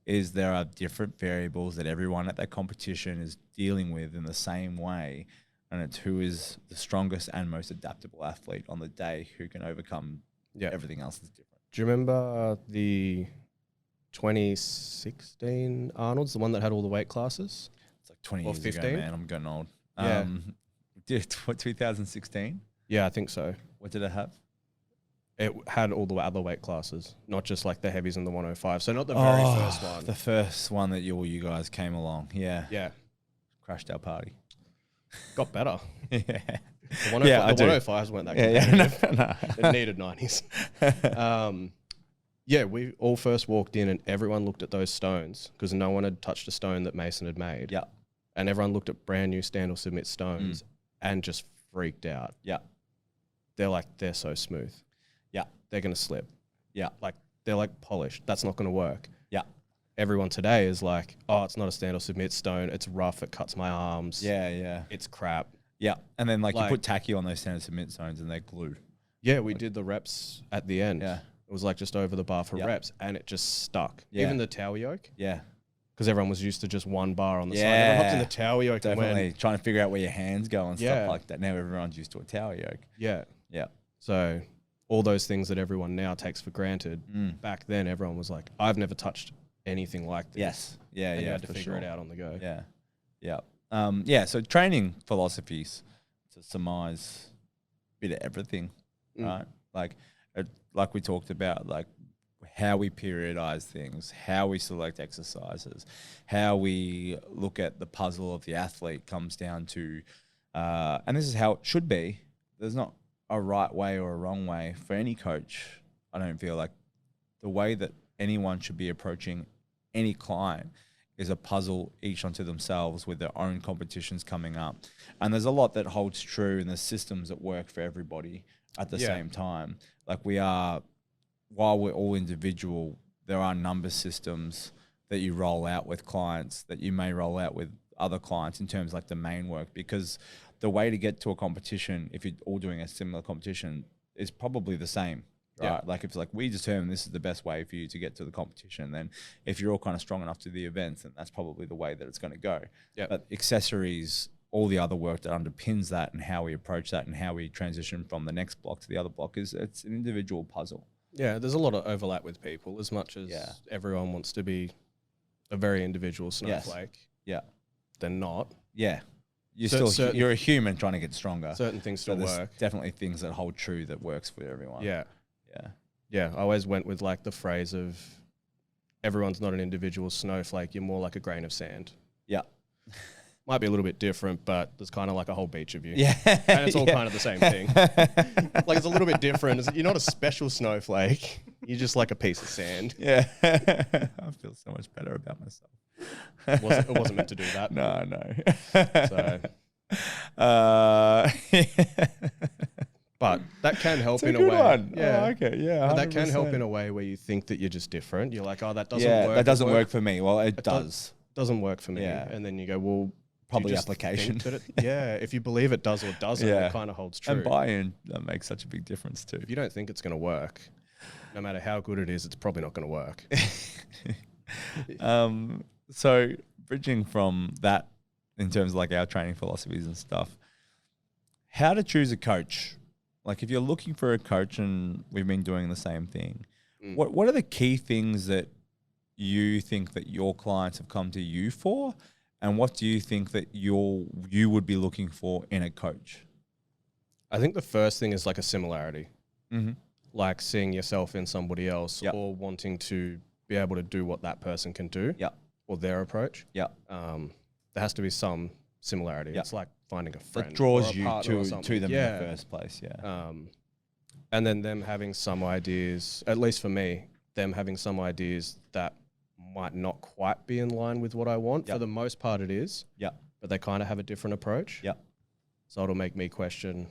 Speaker 1: Is there are different variables that everyone at that competition is dealing with in the same way, and it's who is the strongest and most adaptable athlete on the day who can overcome everything else that's different.
Speaker 2: Do you remember the 2016 Arnold's, the one that had all the weight classes?
Speaker 1: It's like 20
Speaker 2: or
Speaker 1: years
Speaker 2: 15?
Speaker 1: ago, man. I'm getting old.
Speaker 2: Yeah.
Speaker 1: What 2016?
Speaker 2: Yeah, I think so.
Speaker 1: What did it have?
Speaker 2: It had all the other weight classes, not just like the heavies and the 105. So not the very first one.
Speaker 1: The first one that you guys came along. Yeah.
Speaker 2: Yeah.
Speaker 1: Crashed our party.
Speaker 2: Got better.
Speaker 1: Yeah.
Speaker 2: The 105s weren't that good.
Speaker 1: No.
Speaker 2: It needed 90s. Yeah, we all first walked in and everyone looked at those stones because no one had touched a stone that Mason had made.
Speaker 1: Yeah.
Speaker 2: And everyone looked at brand new stand or submit stones and just freaked out.
Speaker 1: Yeah.
Speaker 2: They're like, they're so smooth.
Speaker 1: Yeah.
Speaker 2: They're going to slip.
Speaker 1: Yeah.
Speaker 2: Like, they're like polished. That's not going to work.
Speaker 1: Yeah.
Speaker 2: Everyone today is like, oh, it's not a stand or submit stone. It's rough. It cuts my arms.
Speaker 1: Yeah.
Speaker 2: It's crap.
Speaker 1: Yeah. And then like you put tacky on those standard submit zones and they're glued.
Speaker 2: Yeah, we did the reps at the end.
Speaker 1: Yeah.
Speaker 2: It was like just over the bar for reps and it just stuck.
Speaker 1: Yeah.
Speaker 2: Even the tower yoke.
Speaker 1: Yeah.
Speaker 2: Because everyone was used to just one bar on the side.
Speaker 1: Yeah.
Speaker 2: Everyone hopped in the tower yoke.
Speaker 1: Definitely trying to figure out where your hands go and stuff like that. Now everyone's used to a tower yoke.
Speaker 2: Yeah.
Speaker 1: Yeah.
Speaker 2: So all those things that everyone now takes for granted, back then everyone was like, I've never touched anything like this.
Speaker 1: Yes. Yeah.
Speaker 2: And
Speaker 1: yeah.
Speaker 2: you had to figure it out on the go.
Speaker 1: Yeah. Yeah. Yeah. So training philosophies to surmise a bit of everything, right? Like we talked about, like how we periodize things, how we select exercises, how we look at the puzzle of the athlete comes down to, and this is how it should be. There's not a right way or a wrong way for any coach. I don't feel like the way that anyone should be approaching any client is a puzzle each unto themselves with their own competitions coming up. And there's a lot that holds true in the systems that work for everybody at the same time. Like while we're all individual, there are number systems that you roll out with clients that you may roll out with other clients in terms of like the main work, because the way to get to a competition, if you're all doing a similar competition, is probably the same. Right. Yeah. Like if it's like we determine this is the best way for you to get to the competition, then if you're all kind of strong enough to the events, then that's probably the way that it's going to go. Yeah. But accessories, all the other work that underpins that and how we approach that and how we transition from the next block to the other block it's an individual puzzle.
Speaker 2: Yeah, there's a lot of overlap with people as much as everyone wants to be a very individual snowflake.
Speaker 1: Yeah.
Speaker 2: They're not.
Speaker 1: Yeah. You're a human trying to get stronger.
Speaker 2: Certain things still work.
Speaker 1: Definitely things that hold true that works for everyone.
Speaker 2: Yeah. I always went with like the phrase of everyone's not an individual snowflake. You're more like a grain of sand.
Speaker 1: Yeah.
Speaker 2: Might be a little bit different, but there's kind of like a whole beach of you.
Speaker 1: Yeah.
Speaker 2: And it's all kind of the same thing. Like it's a little bit different. You're not a special snowflake. You're just like a piece of sand.
Speaker 1: Yeah. I feel so much better about myself.
Speaker 2: It wasn't meant to do that.
Speaker 1: No.
Speaker 2: But that can help in a way.
Speaker 1: One. Yeah. Oh, okay. Yeah. 100%.
Speaker 2: That can help in a way where you think that you're just different. You're like, oh, that doesn't work.
Speaker 1: That doesn't work for me. Well, it does.
Speaker 2: Doesn't work for me.
Speaker 1: Yeah.
Speaker 2: And then you go, well,
Speaker 1: probably application.
Speaker 2: If you believe it does or doesn't, it kind of holds true.
Speaker 1: And buy-in, that makes such a big difference too.
Speaker 2: If you don't think it's going to work, no matter how good it is, it's probably not going to work.
Speaker 1: So bridging from that in terms of like our training philosophies and stuff, how to choose a coach. Like if you're looking for a coach and we've been doing the same thing, what are the key things that you think that your clients have come to you for? And what do you think that you would be looking for in a coach?
Speaker 2: I think the first thing is like a similarity.
Speaker 1: Mm-hmm.
Speaker 2: Like seeing yourself in somebody else or wanting to be able to do what that person can do or their approach.
Speaker 1: Yeah.
Speaker 2: There has to be some similarity. It's like finding a friend
Speaker 1: that draws you to them in the first place. Yeah.
Speaker 2: And then them having some ideas, at least for me, them having some ideas that might not quite be in line with what I want.
Speaker 1: Yep.
Speaker 2: For the most part, it is.
Speaker 1: Yeah.
Speaker 2: But they kind of have a different approach.
Speaker 1: Yeah.
Speaker 2: So it'll make me question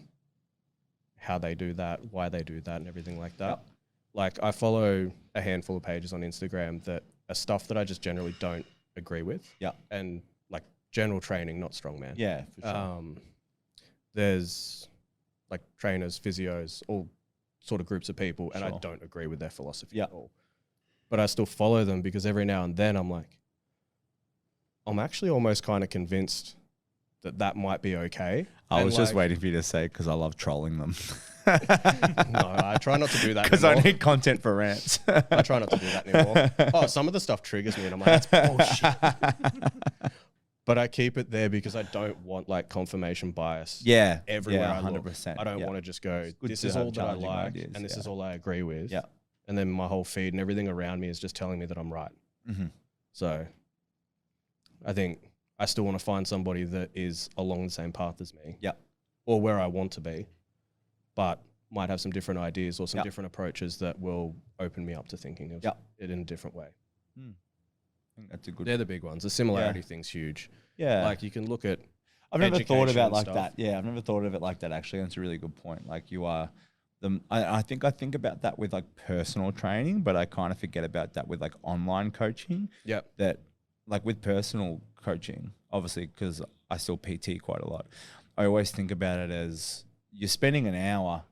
Speaker 2: how they do that, why they do that, and everything like that. Yep. Like, I follow a handful of pages on Instagram that are stuff that I just generally don't agree with.
Speaker 1: Yeah.
Speaker 2: And like general training, not strongman.
Speaker 1: Yeah, for sure.
Speaker 2: There's like trainers, physios, all sort of groups of people, and
Speaker 1: Sure.
Speaker 2: I don't agree with their philosophy at all. But I still follow them because every now and then I'm like, I'm actually almost kind of convinced that that might be okay.
Speaker 1: I was just waiting for you to say, because I love trolling them.
Speaker 2: No, I try not to do that
Speaker 1: because I need content for rants.
Speaker 2: I try not to do that anymore. Oh, some of the stuff triggers me and I'm like, that's bullshit. But I keep it there because I don't want like confirmation bias.
Speaker 1: Yeah.
Speaker 2: Everywhere
Speaker 1: Yeah,
Speaker 2: I look.
Speaker 1: 100%.
Speaker 2: I don't want to just go, this
Speaker 1: to
Speaker 2: is
Speaker 1: have
Speaker 2: all that I
Speaker 1: challenging
Speaker 2: like
Speaker 1: ideas,
Speaker 2: and this is all I agree with.
Speaker 1: Yeah.
Speaker 2: And then my whole feed and everything around me is just telling me that I'm right.
Speaker 1: Mm-hmm.
Speaker 2: So I think I still want to find somebody that is along the same path as me.
Speaker 1: Yeah.
Speaker 2: Or where I want to be, but might have some different ideas or some different approaches that will open me up to thinking of it in a different way.
Speaker 1: I think that's a good.
Speaker 2: They're the big ones. The similarity thing's huge.
Speaker 1: Yeah.
Speaker 2: Like you can look at
Speaker 1: I've never thought about like
Speaker 2: stuff.
Speaker 1: that. Yeah, I've never thought of it like that, actually. That's a really good point. Like, you are I think about that with like personal training, but I kind of forget about that with like online coaching.
Speaker 2: Yeah.
Speaker 1: That like with personal coaching, obviously, because I still PT quite a lot, I always think about it as you're spending an hour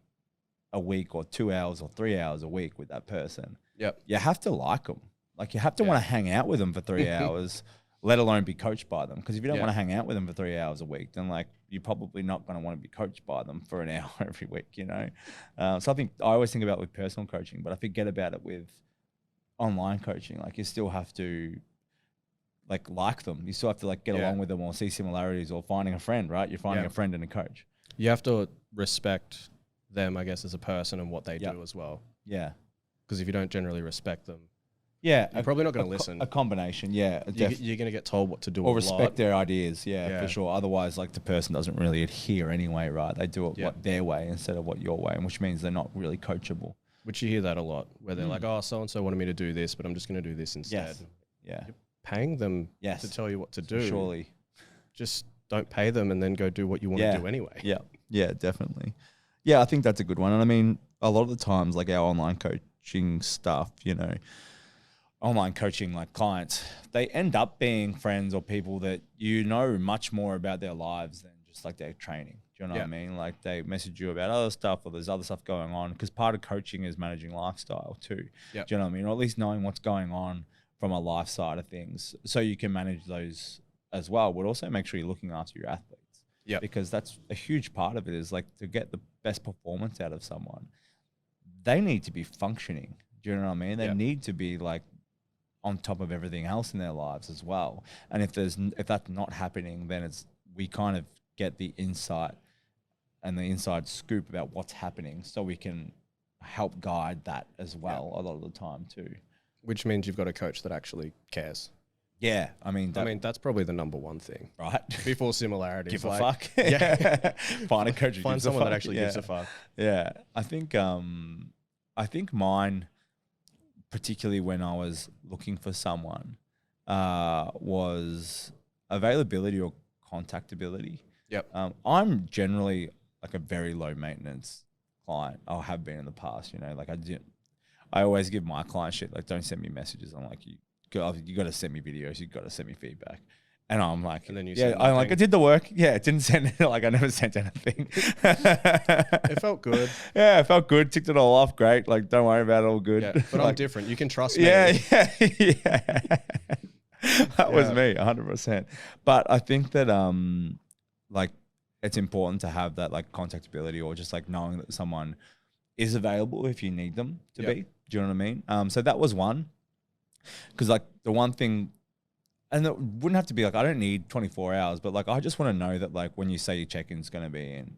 Speaker 1: a week or 2 hours or 3 hours a week with that person.
Speaker 2: Yep.
Speaker 1: You have to like them. Like, you have to want to hang out with them for 3 hours, let alone be coached by them. Because if you don't want to hang out with them for 3 hours a week, then like you're probably not going to want to be coached by them for an hour every week, you know? So I always think about it with personal coaching, but I forget about it with online coaching. Like, you still have to like them. You still have to like get along with them or see similarities, or finding a friend, right? You're finding a friend and a coach.
Speaker 2: You have to respect them, I guess, as a person and what they do as well.
Speaker 1: Yeah.
Speaker 2: Because if you don't generally respect them,
Speaker 1: you're
Speaker 2: probably not going to listen.
Speaker 1: A combination, you're
Speaker 2: going to get told what to do,
Speaker 1: or respect their ideas, for sure. Otherwise, like, the person doesn't really adhere anyway, right? They do it their way instead of what your way, and which means they're not really coachable.
Speaker 2: Which you hear that a lot, where they're like, "Oh, so and so wanted me to do this, but I'm just going to do this instead."
Speaker 1: Yes. Yeah.
Speaker 2: You're paying them to tell you what to do.
Speaker 1: Surely,
Speaker 2: just don't pay them and then go do what you want to do anyway.
Speaker 1: Yeah. Yeah. Definitely. Yeah, I think that's a good one. And I mean, a lot of the times, like, our online coaching stuff, you know, online coaching, like, clients, they end up being friends or people that you know much more about their lives than just like their training. Do you know what I mean? Like, they message you about other stuff, or there's other stuff going on, because part of coaching is managing lifestyle too. Do you know what I mean? Or at least knowing what's going on from a life side of things, so you can manage those as well, but also make sure you're looking after your athletes. Yeah, because that's a huge part of it, is like, to get the best performance out of someone, they need to be functioning. Do you know what I mean? They need to be like on top of everything else in their lives as well. And if that's not happening, then we kind of get the insight and the inside scoop about what's happening, so we can help guide that as well a lot of the time too. Which
Speaker 2: means you've got a coach that actually cares.
Speaker 1: Yeah, I mean,
Speaker 2: that's probably the number one thing,
Speaker 1: right?
Speaker 2: Before similarities,
Speaker 1: give a fuck. Find a coach.
Speaker 2: Find someone that actually gives a fuck.
Speaker 1: Yeah, I think mine, particularly when I was looking for someone, was availability or contactability. Yep. I'm generally like a very low maintenance client. I have been in the past. You know, like, I always give my clients shit, like, don't send me messages. I'm like, you got to send me videos. You got to send me feedback. And I'm like, and then I'm like, I did the work. Yeah, it didn't send it. Like, I never sent anything.
Speaker 2: It felt good.
Speaker 1: Yeah, it felt good. Ticked it all off. Great. Like, don't worry about it. All good.
Speaker 2: Yeah, but like, I'm different. You can trust me.
Speaker 1: Yeah. That was me, 100%. But I think that like, it's important to have that like contactability, or just like knowing that someone is available if you need them to be. Do you know what I mean? So that was one. Because like, the one thing, and it wouldn't have to be like, I don't need 24 hours, but like, I just want to know that, like, when you say your check-in's going to be in,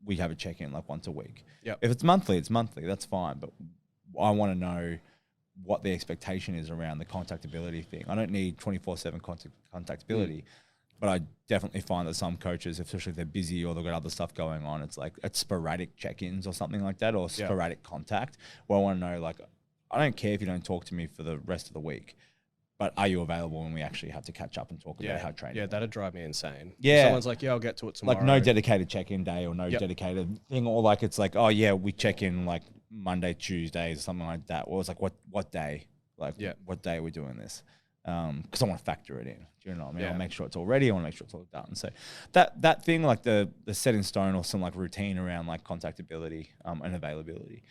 Speaker 1: we have a check-in like once a week. Yep. If it's monthly, it's monthly. That's fine. But I want to know what the expectation is around the contactability thing. I don't need 24/7 contactability, but I definitely find that some coaches, especially if they're busy or they've got other stuff going on, it's like, it's sporadic check-ins or something like that, or sporadic contact, where I want to know, like, I don't care if you don't talk to me for the rest of the week, but are you available when we actually have to catch up and talk about how training?
Speaker 2: Yeah, that'd drive me insane.
Speaker 1: Yeah.
Speaker 2: If someone's like, yeah, I'll get to it tomorrow.
Speaker 1: Like no dedicated check-in day or no dedicated thing, or like it's like, oh yeah, we check in like Monday, Tuesdays, something like that. Or it's like, what day? Like, what day are we doing this? Because I want to factor it in. Do you know what I mean? I'll make sure it's all ready. I want to make sure it's all done. So that thing, like the set in stone or some like routine around like contactability and availability.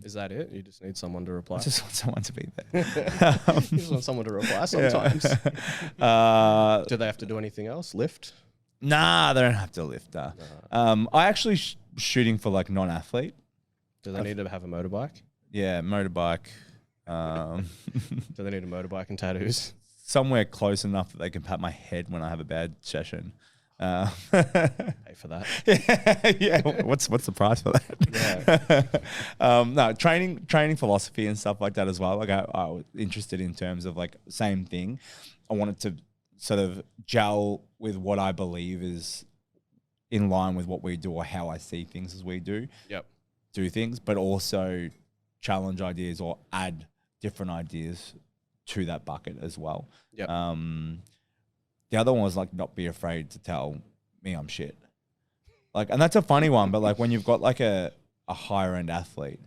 Speaker 2: Is that it? You just need someone to reply?
Speaker 1: I just want someone to be there.
Speaker 2: You just want someone to reply sometimes. Do they have to do anything else? Lift?
Speaker 1: Nah, they don't have to lift. I actually shooting for like non-athlete.
Speaker 2: Do they need to have a motorbike?
Speaker 1: Yeah, motorbike.
Speaker 2: Do they need a motorbike and tattoos?
Speaker 1: Somewhere close enough that they can pat my head when I have a bad session.
Speaker 2: Pay for that.
Speaker 1: Yeah. What's the price for that? Yeah. No, training philosophy and stuff like that as well. Like I was interested in terms of like same thing. I wanted to sort of gel with what I believe is in line with what we do or how I see things as we do. Do things, but also challenge ideas or add different ideas to that bucket as well. The other one was like not be afraid to tell me I'm shit. Like, and that's a funny one, but like when you've got like a higher end athlete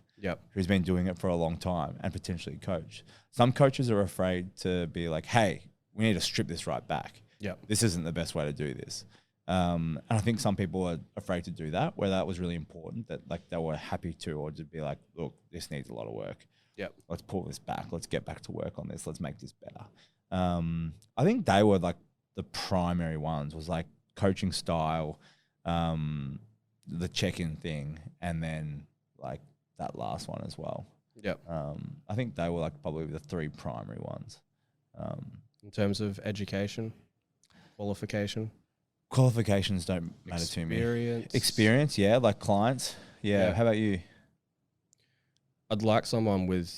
Speaker 1: who's been doing it for a long time and potentially coach, some coaches are afraid to be like, hey, we need to strip this right back. This isn't the best way to do this. And I think some people are afraid to do that, where that was really important, that like they were happy to, or to be like, look, this needs a lot of work. Let's pull this back. Let's get back to work on this. Let's make this better. I think they were like the primary ones, was like coaching style, the check-in thing, and then like that last one as well. I think they were like probably the three primary ones.
Speaker 2: In terms of education,
Speaker 1: qualifications don't matter to me. Experience, yeah, like clients. Yeah. How about you?
Speaker 2: I'd like someone with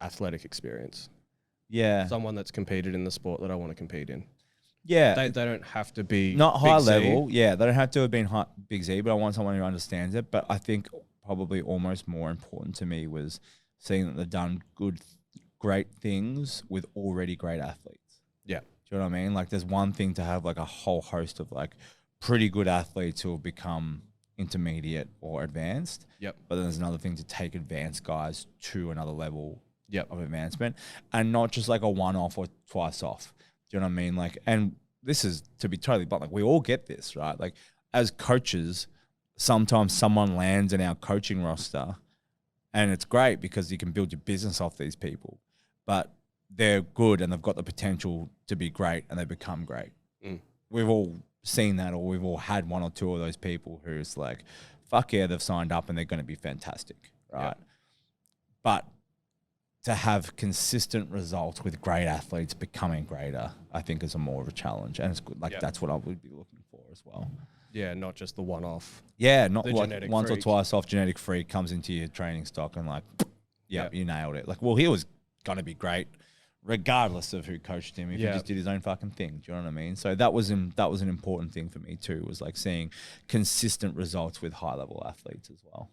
Speaker 2: athletic experience. Someone that's competed in the sport that I want to compete in. They don't have to be
Speaker 1: not high level. They don't have to have been Big Z, but I want someone who understands it. But I think probably almost more important to me was seeing that they've done great things with already great athletes. Do you know what I mean? Like there's one thing to have like a whole host of like pretty good athletes who will become intermediate or advanced. But then there's another thing to take advanced guys to another level of advancement, and not just like a one-off or twice off. Do you know what I mean? Like, and this is to be totally blunt, like we all get this, right? Like as coaches, sometimes someone lands in our coaching roster and it's great because you can build your business off these people, but they're good and they've got the potential to be great and they become great. We've all seen that, or we've all had one or two of those people who's like, fuck yeah, they've signed up and they're going to be fantastic, right? But to have consistent results with great athletes becoming greater, I think is more of a challenge, and it's good. Like that's what I would be looking for as well.
Speaker 2: Not just the one-off.
Speaker 1: Not like once or twice off genetic freak comes into your training stock and like, you nailed it. Like, well, he was going to be great regardless of who coached him, if he just did his own fucking thing. Do you know what I mean? So that was an important thing for me too, was like seeing consistent results with high level athletes as well.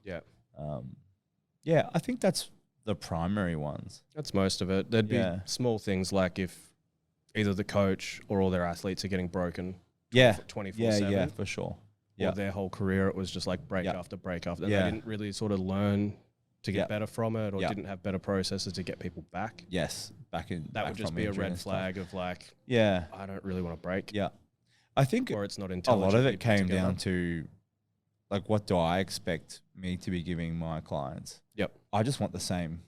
Speaker 1: I think that's the primary ones.
Speaker 2: That's most of it. There'd be small things like if either the coach or all their athletes are getting broken 24/7.
Speaker 1: For sure.
Speaker 2: Or their whole career, it was just like break after break after. And they didn't really sort of learn to get better from it, or didn't have better processes to get people back. That would just be a red flag of like, I don't really want to break.
Speaker 1: I think
Speaker 2: or it's not
Speaker 1: a
Speaker 2: intelligent.
Speaker 1: lot of it came down to like, what do I expect me to be giving my clients? I just want the same.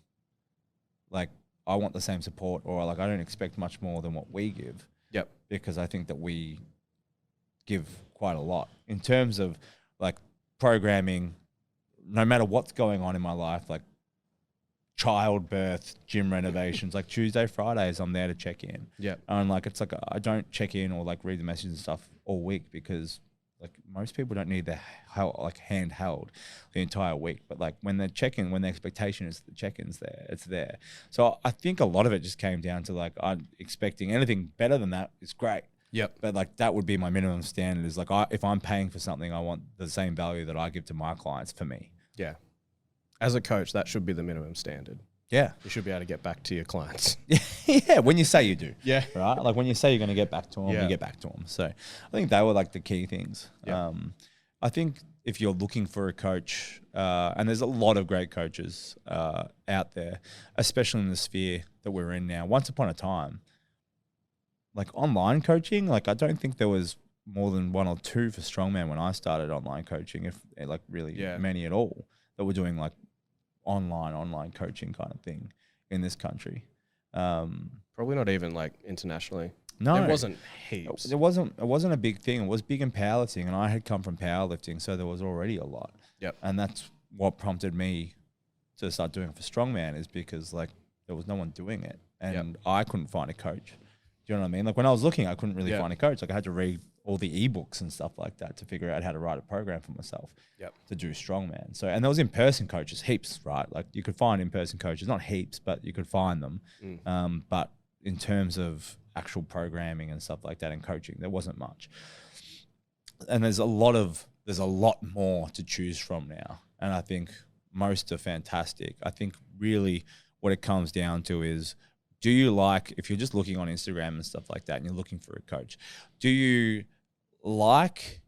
Speaker 1: Like, I want the same support, or like I don't expect much more than what we give. Because I think that we give quite a lot in terms of like programming, no matter what's going on in my life, like childbirth, gym renovations, like Tuesday, Fridays, I'm there to check in. And like, it's like, I don't check in or like read the messages and stuff all week, because like most people don't need their like handheld the entire week. But like when they check in, when the expectation is the check-in's there, it's there. So I think a lot of it just came down to like, I'm expecting anything better than that is great. But like that would be my minimum standard, is like, if I'm paying for something, I want the same value that I give to my clients for me.
Speaker 2: As a coach, that should be the minimum standard.
Speaker 1: Yeah.
Speaker 2: You should be able to get back to your clients.
Speaker 1: Yeah, when you say you do.
Speaker 2: Yeah.
Speaker 1: Right? Like when you say you're going to get back to them,
Speaker 2: Yeah.
Speaker 1: you get back to them. So I think they were like the key things.
Speaker 2: Yeah.
Speaker 1: I think if you're looking for a coach, and there's a lot of great coaches out there, especially in the sphere that we're in now. Once upon a time, like online coaching, like I don't think there was more than one or two for Strongman when I started online coaching, if like really many at all, that were doing like online coaching kind of thing in this country.
Speaker 2: Probably not even like internationally.
Speaker 1: No,
Speaker 2: there wasn't heaps.
Speaker 1: It wasn't a big thing. It was big in powerlifting, and I had come from powerlifting, so there was already a lot.
Speaker 2: Yep.
Speaker 1: And that's what prompted me to start doing it for Strongman, is because like there was no one doing it, and I couldn't find a coach. Do you know what I mean? Like when I was looking, I couldn't really find a coach. Like I had to read all the ebooks and stuff like that to figure out how to write a program for myself to do Strongman. So, and there was in-person coaches, heaps, right? Like you could find in-person coaches, not heaps, but you could find them. But in terms of actual programming and stuff like that and coaching, there wasn't much. And there's a lot more to choose from now. And I think most are fantastic. I think really what it comes down to is, do you like, if you're just looking on Instagram and stuff like that and you're looking for a coach, do you like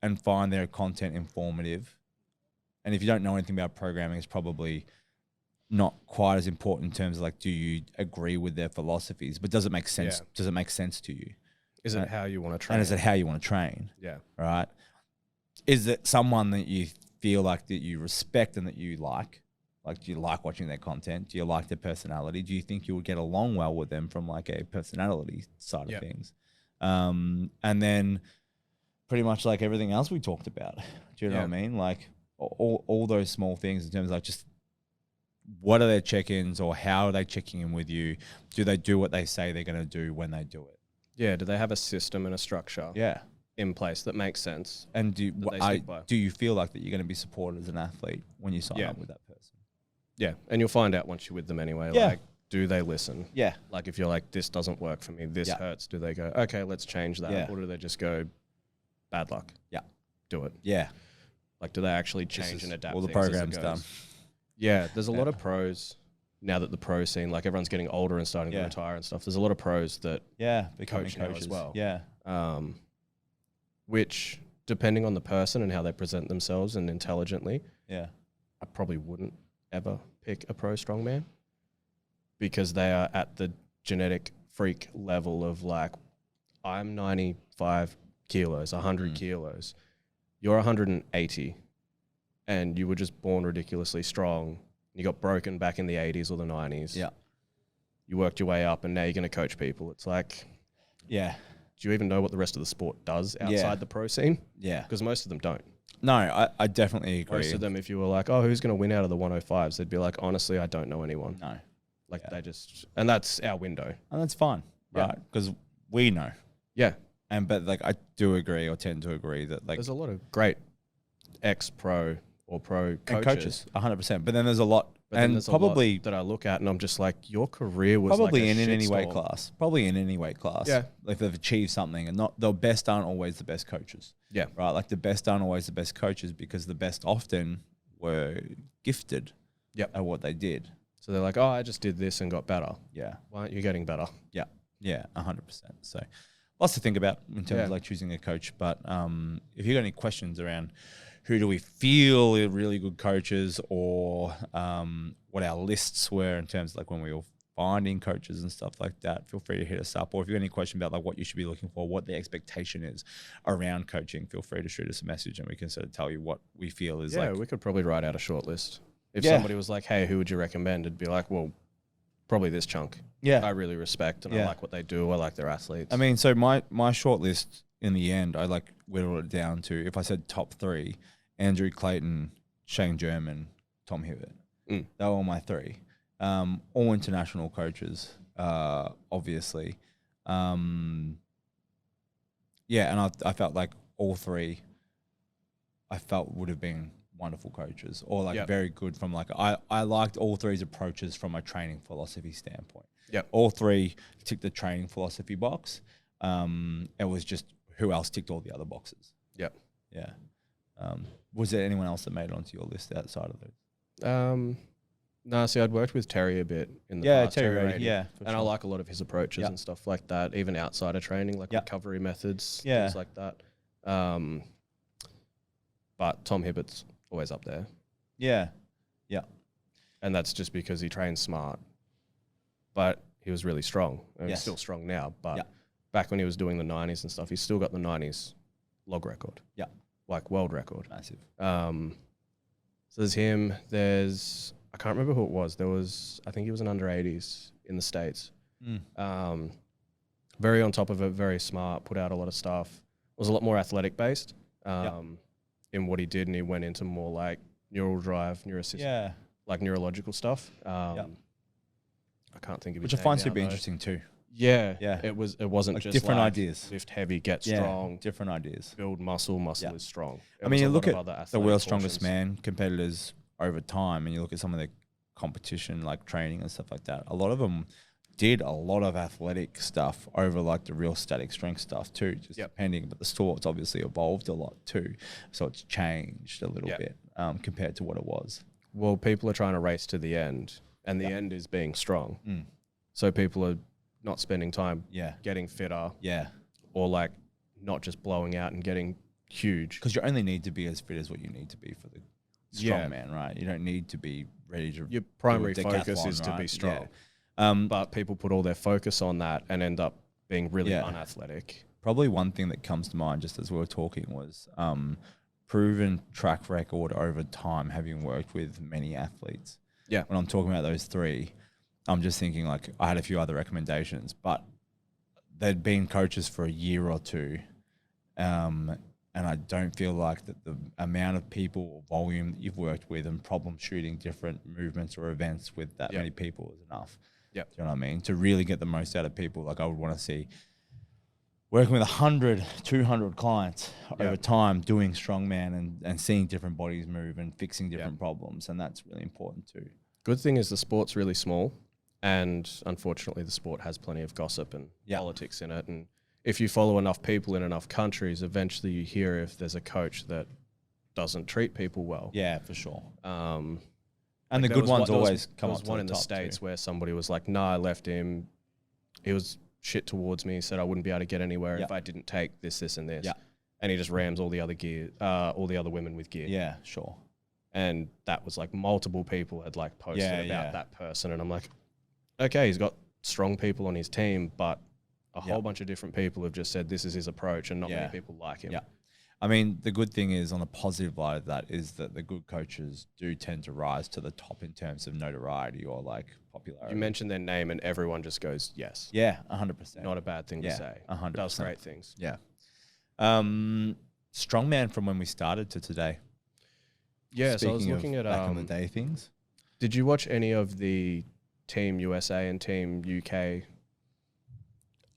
Speaker 1: and find their content informative? And if you don't know anything about programming, it's probably not quite as important in terms of like, do you agree with their philosophies? But does it make sense? Yeah. Does it make sense to you?
Speaker 2: Is it how you want to train?
Speaker 1: And is it how you want to train?
Speaker 2: Yeah.
Speaker 1: Right? Is it someone that you feel like that you respect and that you like? Like, do you like watching their content? Do you like their personality? Do you think you would get along well with them from like a personality side of things? And then pretty much like everything else we talked about. Do you know what I mean? Like all those small things in terms of like just what are their check-ins or how are they checking in with you? Do they do what they say they're going to do when they do it?
Speaker 2: Yeah. Do they have a system and a structure in place that makes sense?
Speaker 1: And do you feel like that you're going to be supported as an athlete when you sign up with that person?
Speaker 2: Yeah, and you'll find out once you're with them anyway. Yeah. Like, do they listen? Yeah. Like, if you're like, this doesn't work for me, this hurts, do they go, okay, let's change that? Yeah. Or do they just go, bad luck? Yeah. Do it. Yeah. Like, do they actually change and adapt?
Speaker 1: All the programs done.
Speaker 2: Yeah, there's a lot of pros now that the pro scene, like everyone's getting older and starting to retire and stuff. There's a lot of pros that
Speaker 1: becoming
Speaker 2: coach now
Speaker 1: coaches
Speaker 2: as well.
Speaker 1: Yeah.
Speaker 2: Which, depending on the person and how they present themselves and intelligently, I probably wouldn't ever pick a pro strongman, because they are at the genetic freak level of like, I'm 95 kilos, 100 kilos, you're 180, and you were just born ridiculously strong. You got broken back in the 80s or the 90s. Yeah. You worked your way up and now you're going to coach people. It's like, do you even know what the rest of the sport does outside the pro scene? Yeah. Because most of them don't.
Speaker 1: No, I definitely agree.
Speaker 2: Most of them, if you were like, oh, who's going to win out of the 105s? They'd be like, honestly, I don't know anyone.
Speaker 1: No.
Speaker 2: Like they just, and that's our window.
Speaker 1: And that's fine, right? Because we know. Yeah. But like, I do agree or tend to agree that like.
Speaker 2: There's a lot of great ex-pro or pro coaches.
Speaker 1: 100%. But then there's a lot. And probably
Speaker 2: that I look at and I'm just like, your career was
Speaker 1: probably
Speaker 2: like
Speaker 1: in any weight class. Probably in any weight class. Yeah. If they've achieved something, and not the best aren't always the best coaches. Yeah. Right. Like the best aren't always the best coaches, because the best often were gifted at what they did.
Speaker 2: So they're like, oh, I just did this and got better. Yeah. Why aren't you getting better?
Speaker 1: Yeah. Yeah. 100%. So lots to think about in terms of like choosing a coach. But if you got any questions around who do we feel are really good coaches, or what our lists were in terms of like when we were finding coaches and stuff like that, feel free to hit us up. Or if you have any question about like what you should be looking for, what the expectation is around coaching, feel free to shoot us a message and we can sort of tell you what we feel is like.
Speaker 2: Yeah, we could probably write out a short list. If somebody was like, hey, who would you recommend? It'd be like, well, probably this chunk. Yeah. I really respect and I like what they do. I like their athletes.
Speaker 1: I mean, so my short list in the end, I like whittled it down to, if I said top 3, Andrew Clayton, Shane German, Tom Hibbert. They were all my 3. All international coaches, obviously. And I felt like all 3 I felt would have been wonderful coaches, or like very good from like, I liked all 3's approaches from a training philosophy standpoint. Yep. All 3 ticked the training philosophy box. It was just who else ticked all the other boxes. Yep. Yeah. Was there anyone else that made it onto your list outside of those?
Speaker 2: No, see, I'd worked with Terry a bit in the
Speaker 1: Yeah,
Speaker 2: past.
Speaker 1: Terry Rady,
Speaker 2: Rady.
Speaker 1: yeah,
Speaker 2: And I like a lot of his approaches and stuff like that, even outside of training, like recovery methods, things like that. But Tom Hibbert's always up there.
Speaker 1: Yeah. Yeah.
Speaker 2: And that's just because he trains smart. But he was really strong. And he's still strong now. But back when he was doing the 90s and stuff, he's still got the 90s log record.
Speaker 1: Yeah.
Speaker 2: Like world record.
Speaker 1: Massive.
Speaker 2: So there's him. I can't remember who it was. I think he was an under 80s in the States. Very on top of it, very smart, put out a lot of stuff. Was a lot more athletic based in what he did, and he went into more like neural drive, neurosystem, like neurological stuff. I can't think of it.
Speaker 1: Which I find super interesting too.
Speaker 2: Yeah. It wasn't
Speaker 1: like
Speaker 2: just
Speaker 1: different
Speaker 2: like
Speaker 1: ideas.
Speaker 2: Lift heavy, get strong.
Speaker 1: Different ideas.
Speaker 2: Build muscle. Muscle is strong.
Speaker 1: I mean, you look at the world's strongest man competitors over time, and you look at some of the competition, like training and stuff like that. A lot of them did a lot of athletic stuff over like the real static strength stuff too, just depending. But the sport's obviously evolved a lot too, so it's changed a little bit compared to what it was.
Speaker 2: Well, people are trying to race to the end, and the end is being strong. So people are not spending time getting fitter, or like not just blowing out and getting huge.
Speaker 1: Because you only need to be as fit as what you need to be for the strong man, right? You don't need to be ready to.
Speaker 2: Your primary focus is to be strong. But people put all their focus on that and end up being really unathletic.
Speaker 1: Probably one thing that comes to mind just as we were talking was proven track record over time, having worked with many athletes. Yeah. When I'm talking about those three, I'm just thinking like I had a few other recommendations, but they'd been coaches for a year or two. And I don't feel like that the amount of people or volume that you've worked with and problem shooting different movements or events with that many people is enough. Do you know what I mean? To really get the most out of people, like I would want to see working with 100, 200 clients over time, doing strongman and seeing different bodies move and fixing different problems. And that's really important too.
Speaker 2: Good thing is the sport's really small, and unfortunately the sport has plenty of gossip and politics in it. And if you follow enough people in enough countries, eventually you hear if there's a coach that doesn't treat people well.
Speaker 1: Yeah, for sure.
Speaker 2: And
Speaker 1: like the good ones always come up to the top. There was
Speaker 2: one in the States where somebody was like, "No, I left him. He was shit towards me. He said I wouldn't be able to get anywhere if I didn't take this, this, and this." Yeah. And he just rams all the other women with gear.
Speaker 1: Yeah, sure.
Speaker 2: And that was like multiple people had like posted about that person, and I'm like, okay, he's got strong people on his team, but a whole bunch of different people have just said this is his approach, and not many people like him. Yeah.
Speaker 1: I mean, the good thing is on the positive light of that is that the good coaches do tend to rise to the top in terms of notoriety or like popularity.
Speaker 2: You mention their name and everyone just goes, yes.
Speaker 1: Yeah, 100%.
Speaker 2: Not a bad thing to say.
Speaker 1: 100%.
Speaker 2: Does great things.
Speaker 1: Yeah. Strongman from when we started to today.
Speaker 2: Yeah, so I was looking at
Speaker 1: back in the day things.
Speaker 2: Did you watch any of the Team USA and Team UK?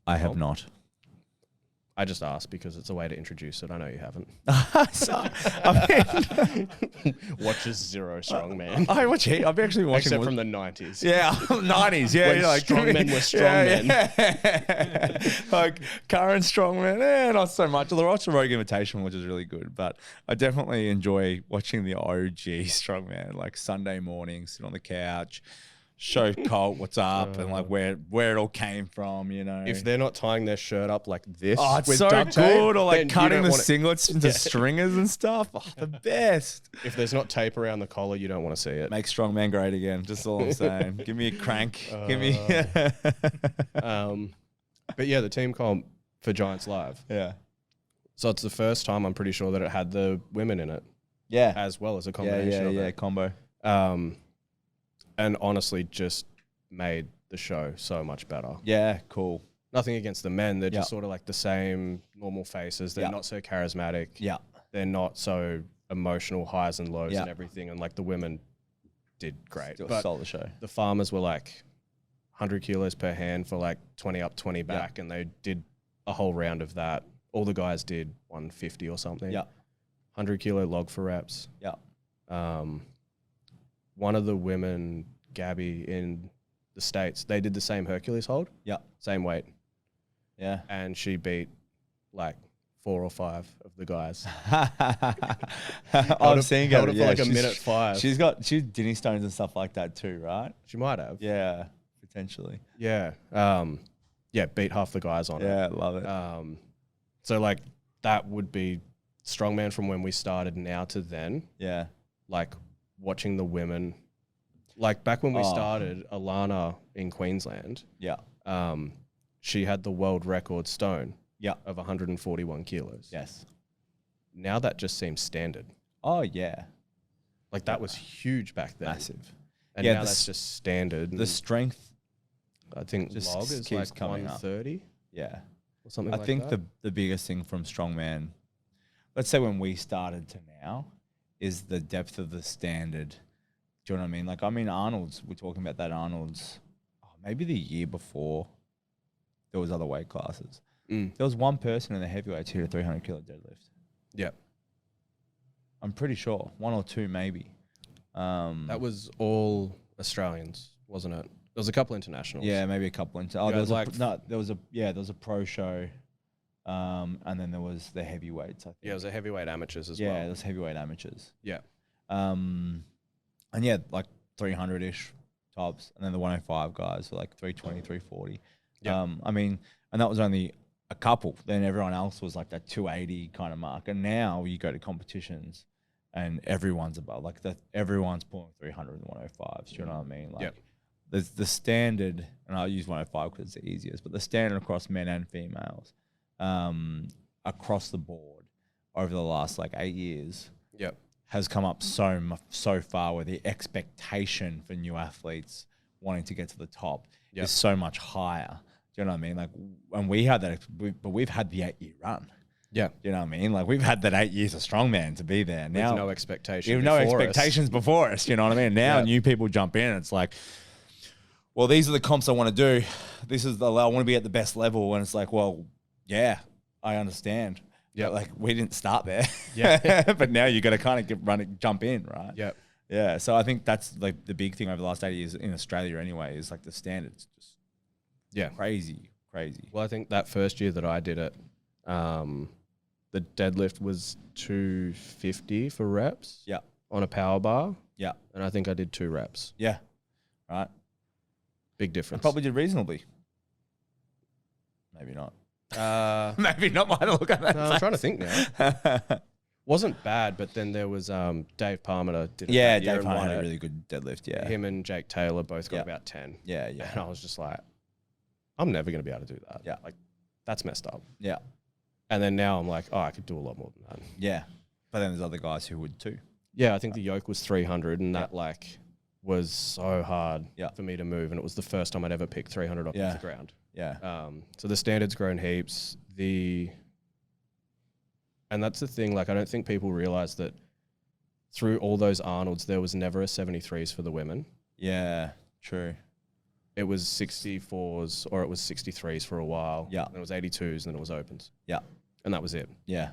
Speaker 1: I have not.
Speaker 2: I just asked because it's a way to introduce it. I know you haven't. Watches zero strongman.
Speaker 1: I watch it. I've actually watched
Speaker 2: except from the 90s.
Speaker 1: Yeah, 90s. Yeah,
Speaker 2: when like strongmen were strongmen.
Speaker 1: Yeah. Like current strongmen, not so much. Although I watched the Rogue Invitation, which is really good. But I definitely enjoy watching the OG strongman. Like Sunday morning, sit on the couch, show Colt what's up and like where it all came from, you know.
Speaker 2: If they're not tying their shirt up like this,
Speaker 1: it's
Speaker 2: with
Speaker 1: so
Speaker 2: duct tape,
Speaker 1: good, or like cutting the singlets into stringers and stuff. Oh, the best.
Speaker 2: If there's not tape around the collar, you don't want to see it.
Speaker 1: Make strongman great again. Just all I'm saying. Give me a crank. Give me.
Speaker 2: But yeah, the team comp for Giants Live.
Speaker 1: Yeah.
Speaker 2: So it's the first time I'm pretty sure that it had the women in it.
Speaker 1: Yeah.
Speaker 2: As well as a combination of it.
Speaker 1: Combo.
Speaker 2: And honestly just made the show so much better.
Speaker 1: Yeah, cool.
Speaker 2: Nothing against the men. They're just sort of like the same normal faces. They're not so charismatic.
Speaker 1: Yeah.
Speaker 2: They're not so emotional highs and lows and everything. And like the women did great.
Speaker 1: Still
Speaker 2: but
Speaker 1: stole the show.
Speaker 2: The farmers were like 100 kilos per hand for like 20 up, 20 back. And they did a whole round of that. All the guys did 150 or something.
Speaker 1: Yeah.
Speaker 2: 100 kilo log for reps.
Speaker 1: Yeah.
Speaker 2: One of the women, Gabby, in the States, they did the same Hercules hold.
Speaker 1: Yeah.
Speaker 2: Same weight.
Speaker 1: Yeah.
Speaker 2: And she beat like 4 or 5 of the guys.
Speaker 1: I'm seeing
Speaker 2: held
Speaker 1: her.
Speaker 2: it for
Speaker 1: Yeah,
Speaker 2: like a minute 5.
Speaker 1: She's kidney stones and stuff like that too, right?
Speaker 2: She might have.
Speaker 1: Yeah, potentially.
Speaker 2: Yeah. Yeah, beat half the guys on it.
Speaker 1: Yeah, love it.
Speaker 2: So like that would be strongman from when we started now to then.
Speaker 1: Yeah.
Speaker 2: Like watching the women, like back when we started, Alana in Queensland.
Speaker 1: Yeah.
Speaker 2: She had the world record stone.
Speaker 1: Yeah.
Speaker 2: Of 141 kilos.
Speaker 1: Yes.
Speaker 2: Now that just seems standard.
Speaker 1: Oh yeah.
Speaker 2: Like that was huge back then.
Speaker 1: Massive.
Speaker 2: And now that's just standard.
Speaker 1: The strength,
Speaker 2: I think
Speaker 1: just
Speaker 2: log is
Speaker 1: keeps
Speaker 2: like
Speaker 1: coming up.
Speaker 2: 130.
Speaker 1: Yeah.
Speaker 2: Or something
Speaker 1: I
Speaker 2: like
Speaker 1: think
Speaker 2: that.
Speaker 1: the biggest thing from strongman, let's say when we started to now, is the depth of the standard. Do you know what I mean? Like, I mean, Arnold's, we're talking about that Arnold's, maybe the year before there was other weight classes. There was one person in the heavyweights who did a 300 kilo deadlift.
Speaker 2: Yeah.
Speaker 1: I'm pretty sure. 1 or 2 maybe.
Speaker 2: That was all Australians, wasn't it? There was a couple internationals.
Speaker 1: Yeah, maybe a couple. There was a pro show, and then there was the heavyweights. I think.
Speaker 2: Yeah, it was a heavyweight amateurs as well.
Speaker 1: Yeah, it was heavyweight amateurs.
Speaker 2: Yeah.
Speaker 1: And yeah, like 300-ish tops, and then the 105 guys were like 320, 340.
Speaker 2: Yeah.
Speaker 1: I mean, and that was only a couple. Then everyone else was like that 280 kind of mark. And now you go to competitions, and everyone's above, like everyone's pulling 300 and 105s. Do you know what I mean? Like, there's the standard, and I'll use 105 because it's the easiest, but the standard across men and females, across the board over the last like 8 years, has come up so far, where the expectation for new athletes wanting to get to the top is so much higher. Do you know what I mean? Like, and we had that, but we've had the 8-year run. Yeah. Do you know what I mean? Like, we've had that 8 years of strongman to be there. Now,
Speaker 2: with no expectation.
Speaker 1: You have no expectations before us. You know what I mean? Now new people jump in, and it's like, well, these are the comps I want to do. This is I want to be at the best level. And it's like, well, yeah, I understand. Yeah. Like, we didn't start there. Yeah. But now you got to kind of jump in, right?
Speaker 2: Yeah.
Speaker 1: Yeah. So I think that's like the big thing over the last 8 years in Australia anyway, is like the standards just crazy.
Speaker 2: Well, I think that first year that I did it, the deadlift was 250 for reps.
Speaker 1: Yeah.
Speaker 2: On a power bar.
Speaker 1: Yeah.
Speaker 2: And I think I did 2 reps.
Speaker 1: Yeah. Right.
Speaker 2: Big difference.
Speaker 1: I probably did reasonably. Maybe not. Maybe not. Might look at that.
Speaker 2: No, I'm trying to think now. Wasn't bad, but then there was Dave Palmer that did it.
Speaker 1: Yeah, Dave Palmer had a really good deadlift. Yeah.
Speaker 2: Him and Jake Taylor both got about 10.
Speaker 1: Yeah, yeah.
Speaker 2: And I was just like, I'm never going to be able to do that.
Speaker 1: Yeah.
Speaker 2: Like, that's messed up.
Speaker 1: Yeah.
Speaker 2: And then now I'm like, oh, I could do a lot more than that.
Speaker 1: Yeah. But then there's other guys who would too.
Speaker 2: Yeah, I think the yoke was 300, and that like was so hard for me to move, and it was the first time I'd ever picked 300 off the ground.
Speaker 1: Yeah.
Speaker 2: So the standard's grown heaps. And that's the thing, like, I don't think people realize that through all those Arnolds, there was never a 73s for the women.
Speaker 1: Yeah, true.
Speaker 2: It was 64s or it was 63s for a while.
Speaker 1: Yeah.
Speaker 2: And it was 82s and then it was opens.
Speaker 1: Yeah.
Speaker 2: And that was it.
Speaker 1: Yeah.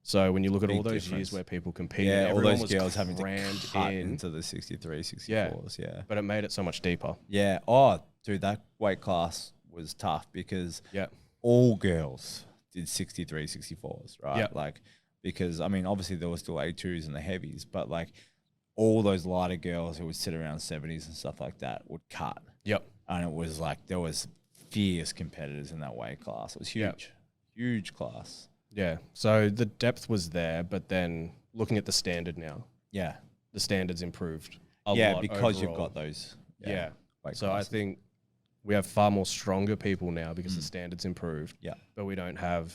Speaker 2: So when you look at
Speaker 1: Big
Speaker 2: all those
Speaker 1: difference.
Speaker 2: years where people competed,
Speaker 1: all
Speaker 2: everyone
Speaker 1: those
Speaker 2: was
Speaker 1: girls having to cut
Speaker 2: in.
Speaker 1: into the 63, 64s. Yeah.
Speaker 2: But it made it so much deeper.
Speaker 1: Yeah. Oh, dude, that weight class was tough because all girls did 63, 64s, right?
Speaker 2: Yeah.
Speaker 1: Like, because, I mean, obviously there were still A2s and the heavies, but like all those lighter girls who would sit around 70s and stuff like that would cut.
Speaker 2: Yep.
Speaker 1: And it was like, there was fierce competitors in that weight class. It was huge. Huge class.
Speaker 2: Yeah. So the depth was there, but then looking at the standard now.
Speaker 1: Yeah.
Speaker 2: The standards improved a lot
Speaker 1: because
Speaker 2: overall.
Speaker 1: you've got those.
Speaker 2: Yeah.
Speaker 1: Weight
Speaker 2: So
Speaker 1: classes.
Speaker 2: I think we have far more stronger people now because the standards improved.
Speaker 1: Yeah.
Speaker 2: But we don't have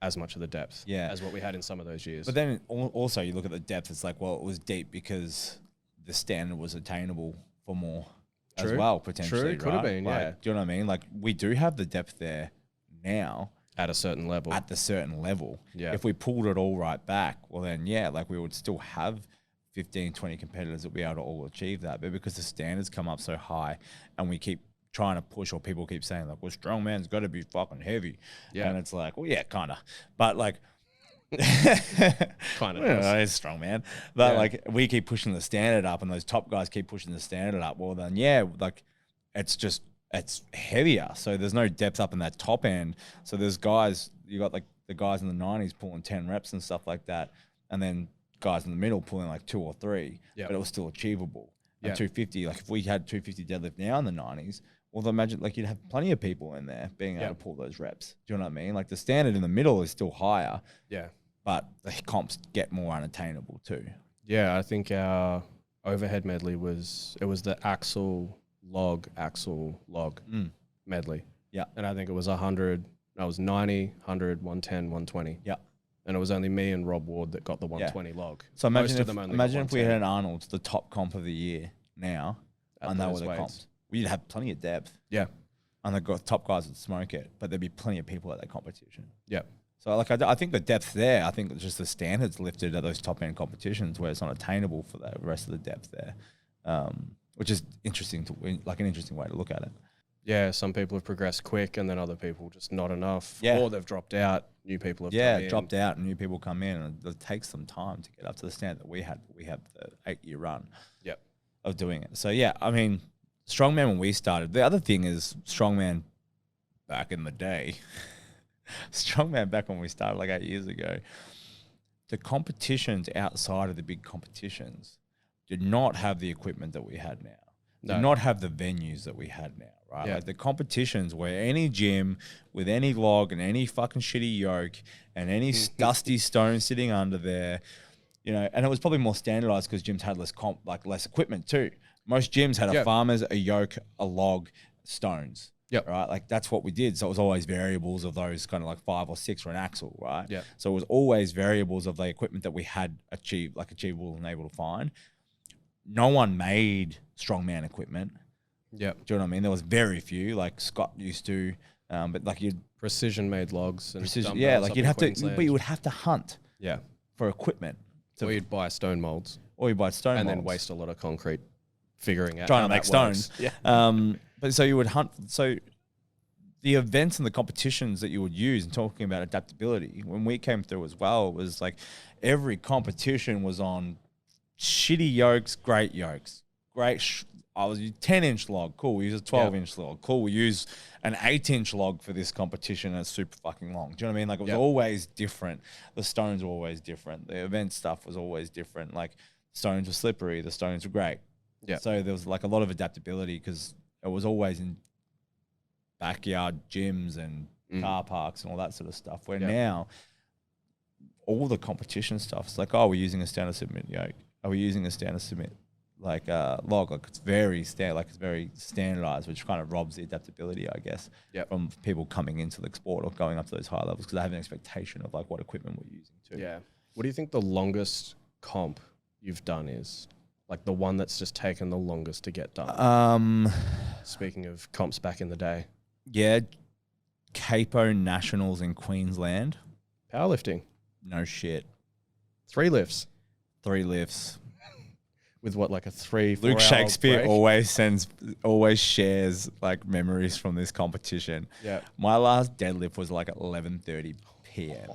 Speaker 2: as much of the depth as what we had in some of those years.
Speaker 1: But then also you look at the depth, it's like, well, it was deep because the standard was attainable for more as well, potentially.
Speaker 2: True, could have been,
Speaker 1: like, do you know what I mean? Like, we do have the depth there now.
Speaker 2: At a certain level.
Speaker 1: At the certain level.
Speaker 2: Yeah.
Speaker 1: If we pulled it all right back, well then, like we would still have 15, 20 competitors that would be able to all achieve that. But because the standards come up so high and we keep trying to push, or people keep saying like, well, strongman's got to be fucking heavy. Yeah. And it's like, well, yeah, kind of. But like,
Speaker 2: kind of.
Speaker 1: It's strongman. But like, we keep pushing the standard up and those top guys keep pushing the standard up. Well then, like it's heavier. So there's no depth up in that top end. So there's guys, you got like the guys in the 90s pulling 10 reps and stuff like that, and then guys in the middle pulling like 2 or 3, but it was still achievable. And 250, like if we had 250 deadlift now in the 90s, well, imagine like you'd have plenty of people in there being able to pull those reps. Do you know what I mean? Like the standard in the middle is still higher, but the comps get more unattainable too.
Speaker 2: Yeah, I think our overhead medley was the axle log medley. Yeah, and I think it was 100. I was 90, 100, 110, 120. Yeah. And it was only me and Rob Ward that got the 120 log.
Speaker 1: So imagine if we had an Arnold's, the top comp of the year now, and that were the comps. We'd have plenty of depth. Yeah. And the top guys would smoke it, but there'd be plenty of people at that competition. Yeah. So like I think the depth there, I think just the standards lifted at those top end competitions where it's not attainable for the rest of the depth there, which is interesting an interesting way to look at it.
Speaker 2: Yeah, some people have progressed quick, and then other people just not enough. Yeah. Or they've dropped out. New people have come in.
Speaker 1: Dropped out, and new people come in, and it takes some time to get up to the standard that we had. We had the 8-year run of doing it. So yeah, I mean, Strongman when we started. The other thing is Strongman back in the day. Strongman back when we started like 8 years ago. The competitions outside of the big competitions did not have the equipment that we had now. Did not have the venues that we had now, right? Like the competitions where any gym with any log and any fucking shitty yoke and any dusty stone sitting under there, you know, and it was probably more standardized because gyms had less equipment too. Most gyms had a farmer's, a yoke, a log, stones. Yep. Right. Like that's what we did. So it was always variables of those kind of like 5 or 6 for an axle. Right. Yeah. So it was always variables of the equipment that we had achievable and able to find. No one made strongman equipment. Yeah. Do you know what I mean? There was very few, like Scott used to, but like you'd
Speaker 2: precision made logs and
Speaker 1: like you'd have to, but you would have to hunt. Yeah. For equipment.
Speaker 2: Or you'd buy stone molds.
Speaker 1: And
Speaker 2: then waste a lot of concrete figuring out
Speaker 1: trying to make stones. Yeah. But so you would hunt. So the events and the competitions that you would use, and talking about adaptability, when we came through as well, it was like every competition was on shitty yokes, great yokes. I was 10-inch log. Cool. We use a 12-inch log. Cool. We use an 8-inch log for this competition and it's super fucking long. Do you know what I mean? Like it was always different. The stones were always different. The event stuff was always different. Like stones were slippery. The stones were great. Yeah. So there was like a lot of adaptability because it was always in backyard gyms and car parks and all that sort of stuff. Where now all the competition stuff is like, oh, we're using a standard submit yoke. Are we using a standard submit log? Like it's very it's very standardized, which kind of robs the adaptability, I guess, from people coming into the sport or going up to those high levels because they have an expectation of like what equipment we're using too.
Speaker 2: Yeah. What do you think the longest comp you've done is? Like the one that's just taken the longest to get done. Speaking of comps back in the day.
Speaker 1: Yeah. Capo Nationals in Queensland.
Speaker 2: Powerlifting.
Speaker 1: No shit.
Speaker 2: 3 lifts.
Speaker 1: 3 lifts.
Speaker 2: With what, like a 3-4
Speaker 1: Luke
Speaker 2: hour
Speaker 1: Shakespeare
Speaker 2: break?
Speaker 1: always shares like memories from this competition. Yeah. My last deadlift was like at 11:30 p.m.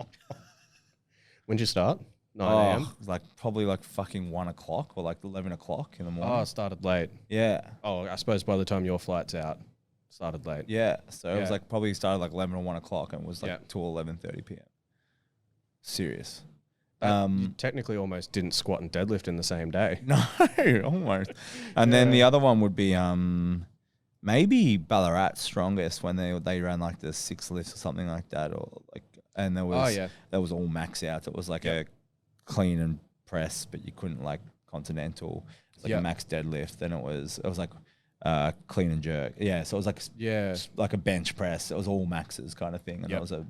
Speaker 2: When'd you start? 9 a.m.
Speaker 1: It was like probably like fucking 1 o'clock or like 11 o'clock in the morning.
Speaker 2: Oh, it started late.
Speaker 1: Yeah.
Speaker 2: Oh, I suppose by the time your flight's out, started late.
Speaker 1: Yeah. So it was like probably started like 11 or 1 o'clock and was like till 11:30 p.m. Serious.
Speaker 2: You technically almost didn't squat and deadlift in the same day.
Speaker 1: No, almost. And then the other one would be maybe Ballarat strongest when they ran like the 6 lifts or something like that, or like, and there was that was all max out. It was like a clean and press, but you couldn't like continental. It's like a max deadlift. Then it was like clean and jerk. Yeah, so it was like a bench press. It was all maxes kind of thing, and that was a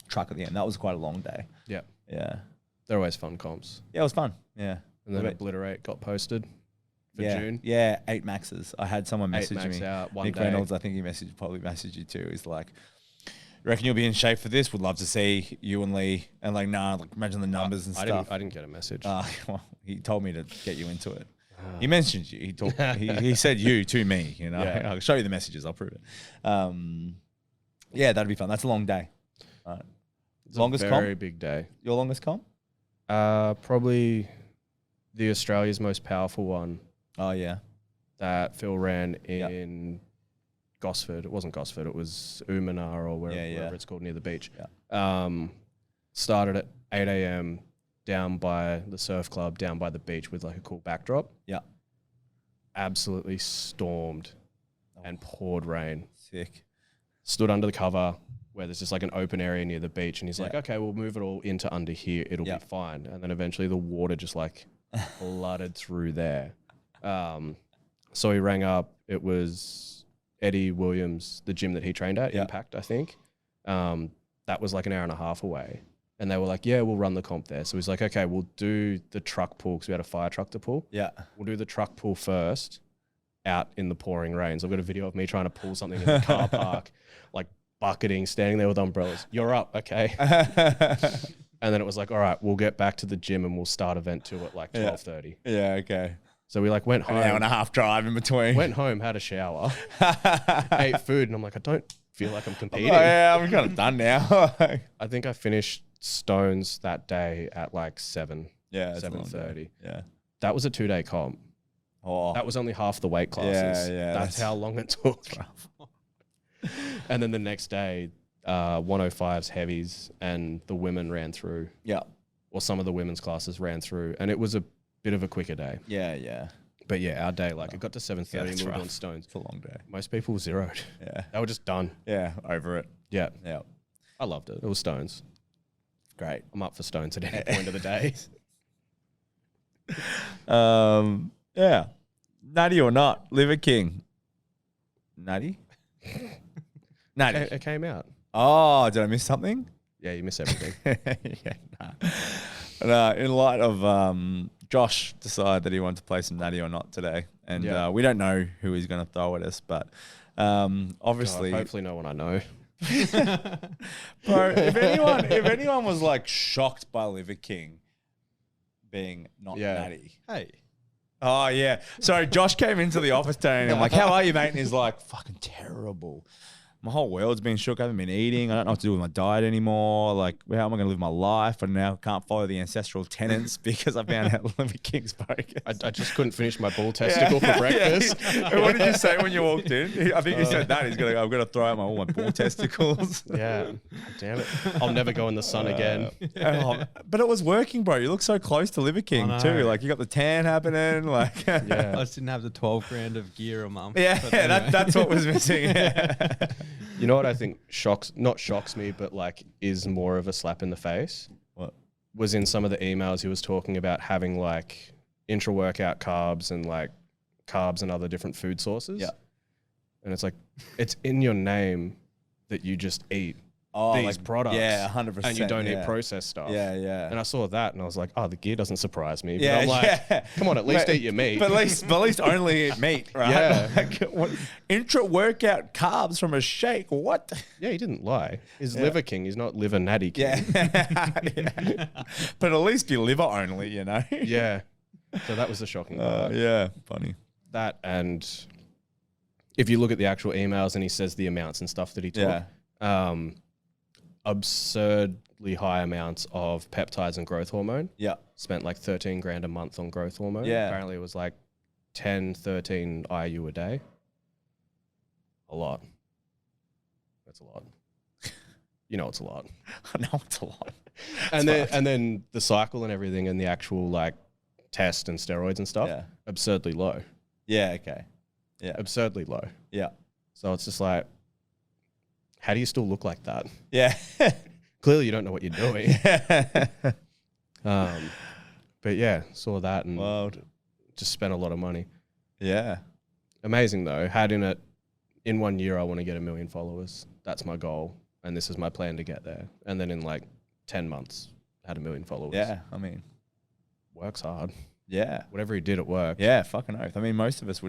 Speaker 1: truck at the end. That was quite a long day. Yeah. Yeah.
Speaker 2: They're always fun comps.
Speaker 1: Yeah, it was fun. Yeah.
Speaker 2: And then Obliterate got posted for June.
Speaker 1: Yeah, 8 maxes. I had someone message me.
Speaker 2: Out,
Speaker 1: Nick day. Reynolds, I think he probably messaged you too. He's like, you reckon you'll be in shape for this? Would love to see you and Leigh. And like, nah, like imagine the numbers and stuff.
Speaker 2: I didn't get a message.
Speaker 1: Well, he told me to get you into it. He mentioned you. He said you to me, you know. Yeah. I'll show you the messages. I'll prove it. Yeah, that'd be fun. That's a long day. Right.
Speaker 2: It's longest a very big day.
Speaker 1: Your longest comp?
Speaker 2: Probably the Australia's most powerful one.
Speaker 1: Oh, yeah.
Speaker 2: That Phil ran in Gosford. It wasn't Gosford. It was Umina or wherever it's called near the beach.
Speaker 1: Yeah.
Speaker 2: Started at 8 a.m. down by the surf club, down by the beach with like a cool backdrop.
Speaker 1: Yeah.
Speaker 2: Absolutely stormed and poured rain.
Speaker 1: Sick.
Speaker 2: Stood under the cover where there's just like an open area near the beach. And he's like, okay, we'll move it all into under here. It'll be fine. And then eventually the water just like flooded through there. So he rang up. It was Eddie Williams, the gym that he trained at, Impact, I think. That was like an hour and a half away. And they were like, yeah, we'll run the comp there. So he's like, okay, we'll do the truck pull because we had a fire truck to pull.
Speaker 1: Yeah.
Speaker 2: We'll do the truck pull first out in the pouring rain. So I've got a video of me trying to pull something in the car park, like bucketing, standing there with umbrellas. You're up, okay. And then it was like, all right, we'll get back to the gym and we'll start event 2 at like 12:30.
Speaker 1: Yeah, okay.
Speaker 2: So we like went home.
Speaker 1: An hour and a half drive in between.
Speaker 2: Went home, had a shower, ate food, and I'm like, I don't feel like I'm competing.
Speaker 1: I'm kind of done now.
Speaker 2: I think I finished stones that day at like 7.
Speaker 1: Yeah,
Speaker 2: 7:30.
Speaker 1: Yeah.
Speaker 2: That was a 2-day comp.
Speaker 1: Oh.
Speaker 2: That was only half the weight classes.
Speaker 1: Yeah.
Speaker 2: That's how long it took. And then the next day, 105s heavies and the women ran through.
Speaker 1: Yeah.
Speaker 2: Or some of the women's classes ran through. And it was a bit of a quicker day.
Speaker 1: Yeah.
Speaker 2: But yeah, our day, like it got to 7:30 and moved on stones.
Speaker 1: It's a long day.
Speaker 2: Most people zeroed.
Speaker 1: Yeah.
Speaker 2: They were just done.
Speaker 1: Yeah, over it.
Speaker 2: Yeah.
Speaker 1: Yeah.
Speaker 2: I loved it. It was stones.
Speaker 1: Great.
Speaker 2: I'm up for stones at any point of the day.
Speaker 1: Yeah. Natty or not, Liver King. Natty? Natty.
Speaker 2: It came out.
Speaker 1: Oh, did I miss something?
Speaker 2: Yeah, you miss everything.
Speaker 1: In light of Josh decided that he wanted to play some Natty or not today. And we don't know who he's going to throw at us, but obviously...
Speaker 2: God, hopefully no one I know.
Speaker 1: Bro, if anyone was like shocked by Liver King being not Natty.
Speaker 3: Hey.
Speaker 1: Oh, yeah. So Josh came into the office today and I'm like, how are you, mate? And he's like, fucking terrible. My whole world's been shook. I haven't been eating. I don't know what to do with my diet anymore. Like, how am I going to live my life? And now can't follow the ancestral tenets because I found out Liver King's bogus.
Speaker 2: I just couldn't finish my bull testicle for breakfast.
Speaker 1: Yeah. What did you say when you walked in? I think he said that. He's going to go, I'm going to throw out all my bull testicles.
Speaker 2: Yeah. Damn it. I'll never go in the sun again.
Speaker 1: But it was working, bro. You look so close to Liver King too. Like, you got the tan happening. Like,
Speaker 3: I just didn't have the 12 grand of gear a month.
Speaker 1: Yeah, anyway. That's what was missing.
Speaker 2: You know what I think shocks me, but like is more of a slap in the face?
Speaker 1: What?
Speaker 2: Was in some of the emails he was talking about having like intra-workout carbs and like carbs and other different food sources.
Speaker 1: Yeah.
Speaker 2: And it's like, it's in your name that you just eat these products.
Speaker 1: Yeah, 100%.
Speaker 2: And you don't eat processed stuff.
Speaker 1: Yeah.
Speaker 2: And I saw that and I was like, oh, the gear doesn't surprise me. But
Speaker 1: Yeah,
Speaker 2: I'm like, come on, at least eat your meat.
Speaker 1: But at least only eat meat, right?
Speaker 2: Yeah.
Speaker 1: Like, intra-workout carbs from a shake. What?
Speaker 2: Yeah, he didn't lie. He's Liver King. He's not Liver Natty King.
Speaker 1: Yeah. But at least be liver only, you know?
Speaker 2: Yeah. So that was the shocking part.
Speaker 1: Yeah, funny.
Speaker 2: That, and if you look at the actual emails and he says the amounts and stuff that he took, absurdly high amounts of peptides and growth hormone.
Speaker 1: Yeah.
Speaker 2: Spent like 13 grand a month on growth hormone.
Speaker 1: Yeah.
Speaker 2: Apparently it was like 10, 13 IU a day. A lot. That's a lot. You know it's a lot.
Speaker 1: I know it's a lot.
Speaker 2: And then the cycle and everything and the actual like test and steroids and stuff, absurdly low.
Speaker 1: Yeah, okay. Yeah.
Speaker 2: Absurdly low.
Speaker 1: Yeah.
Speaker 2: So it's just like, how do you still look like that?
Speaker 1: Yeah.
Speaker 2: Clearly you don't know what you're doing. But yeah, saw that and just spent a lot of money.
Speaker 1: Yeah.
Speaker 2: Amazing though. Had in 1 year, I want to get 1 million followers. That's my goal. And this is my plan to get there. And then in like 10 months, had 1 million followers.
Speaker 1: Yeah. I mean,
Speaker 2: works hard.
Speaker 1: Yeah.
Speaker 2: Whatever he did at work.
Speaker 1: Yeah. Fucking oath. I mean, most of us,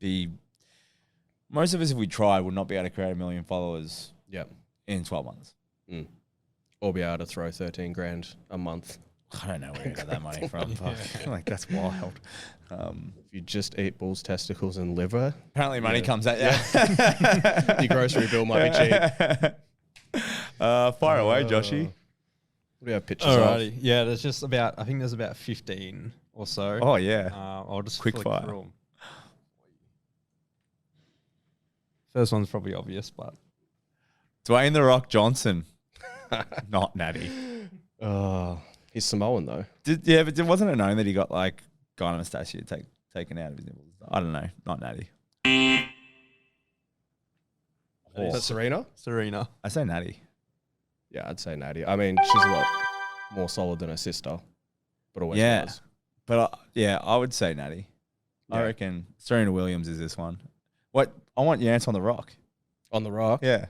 Speaker 1: if we tried, would not be able to create 1 million followers in 12 months.
Speaker 2: Mm. Or be able to throw 13 grand a month.
Speaker 1: I don't know where you got that money from. Like, that's wild.
Speaker 2: If you just eat bull's testicles and liver.
Speaker 1: Apparently money comes at you.
Speaker 2: Your grocery bill might be cheap.
Speaker 1: Fire away, Joshy.
Speaker 2: What do you have pictures of?
Speaker 3: Yeah, there's just I think there's about 15 or so.
Speaker 1: Oh, yeah.
Speaker 3: I'll just
Speaker 1: Quick
Speaker 3: flick
Speaker 1: fire.
Speaker 3: through 'em. First one's probably obvious, but
Speaker 1: Dwayne The Rock Johnson. Not Natty.
Speaker 2: He's Samoan though.
Speaker 1: But wasn't it known that he got like gynecomastia taken out of his nipples? I don't know. Not Natty.
Speaker 2: Is that Serena?
Speaker 3: Serena.
Speaker 1: I say Natty.
Speaker 2: Yeah, I'd say Natty. I mean, she's a lot more solid than her sister, but always was.
Speaker 1: But I would say Natty.
Speaker 2: Yeah.
Speaker 1: I reckon Serena Williams is this one. What? I want your answer on The Rock.
Speaker 2: On The Rock?
Speaker 1: Yeah.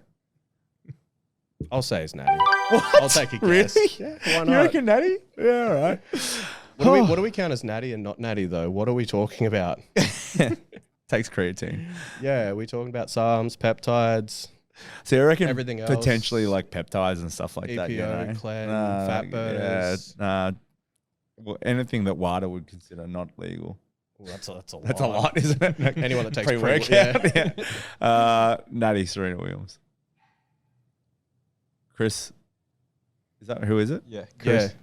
Speaker 2: I'll say it's Natty.
Speaker 1: What?
Speaker 2: I'll take a
Speaker 1: Really?
Speaker 2: guess. Yeah, why not?
Speaker 1: You reckon Natty? Yeah, all right.
Speaker 2: What do we count as Natty and not Natty though? What are we talking about?
Speaker 1: Takes creatine.
Speaker 2: Yeah, are we talking about SARMs, peptides?
Speaker 1: So I reckon
Speaker 2: Everything else.
Speaker 1: potentially like peptides and stuff like that. You
Speaker 2: EPO,
Speaker 1: know?
Speaker 2: clen, fat burners.
Speaker 1: Yeah, well, anything that WADA would consider not legal.
Speaker 2: Ooh, that's a lot.
Speaker 1: That's a lot, isn't it?
Speaker 2: Anyone that takes
Speaker 1: pre-workout. Yeah. Natty, Serena Williams. Chris, who is it?
Speaker 3: Yeah.
Speaker 2: Yeah,
Speaker 1: Does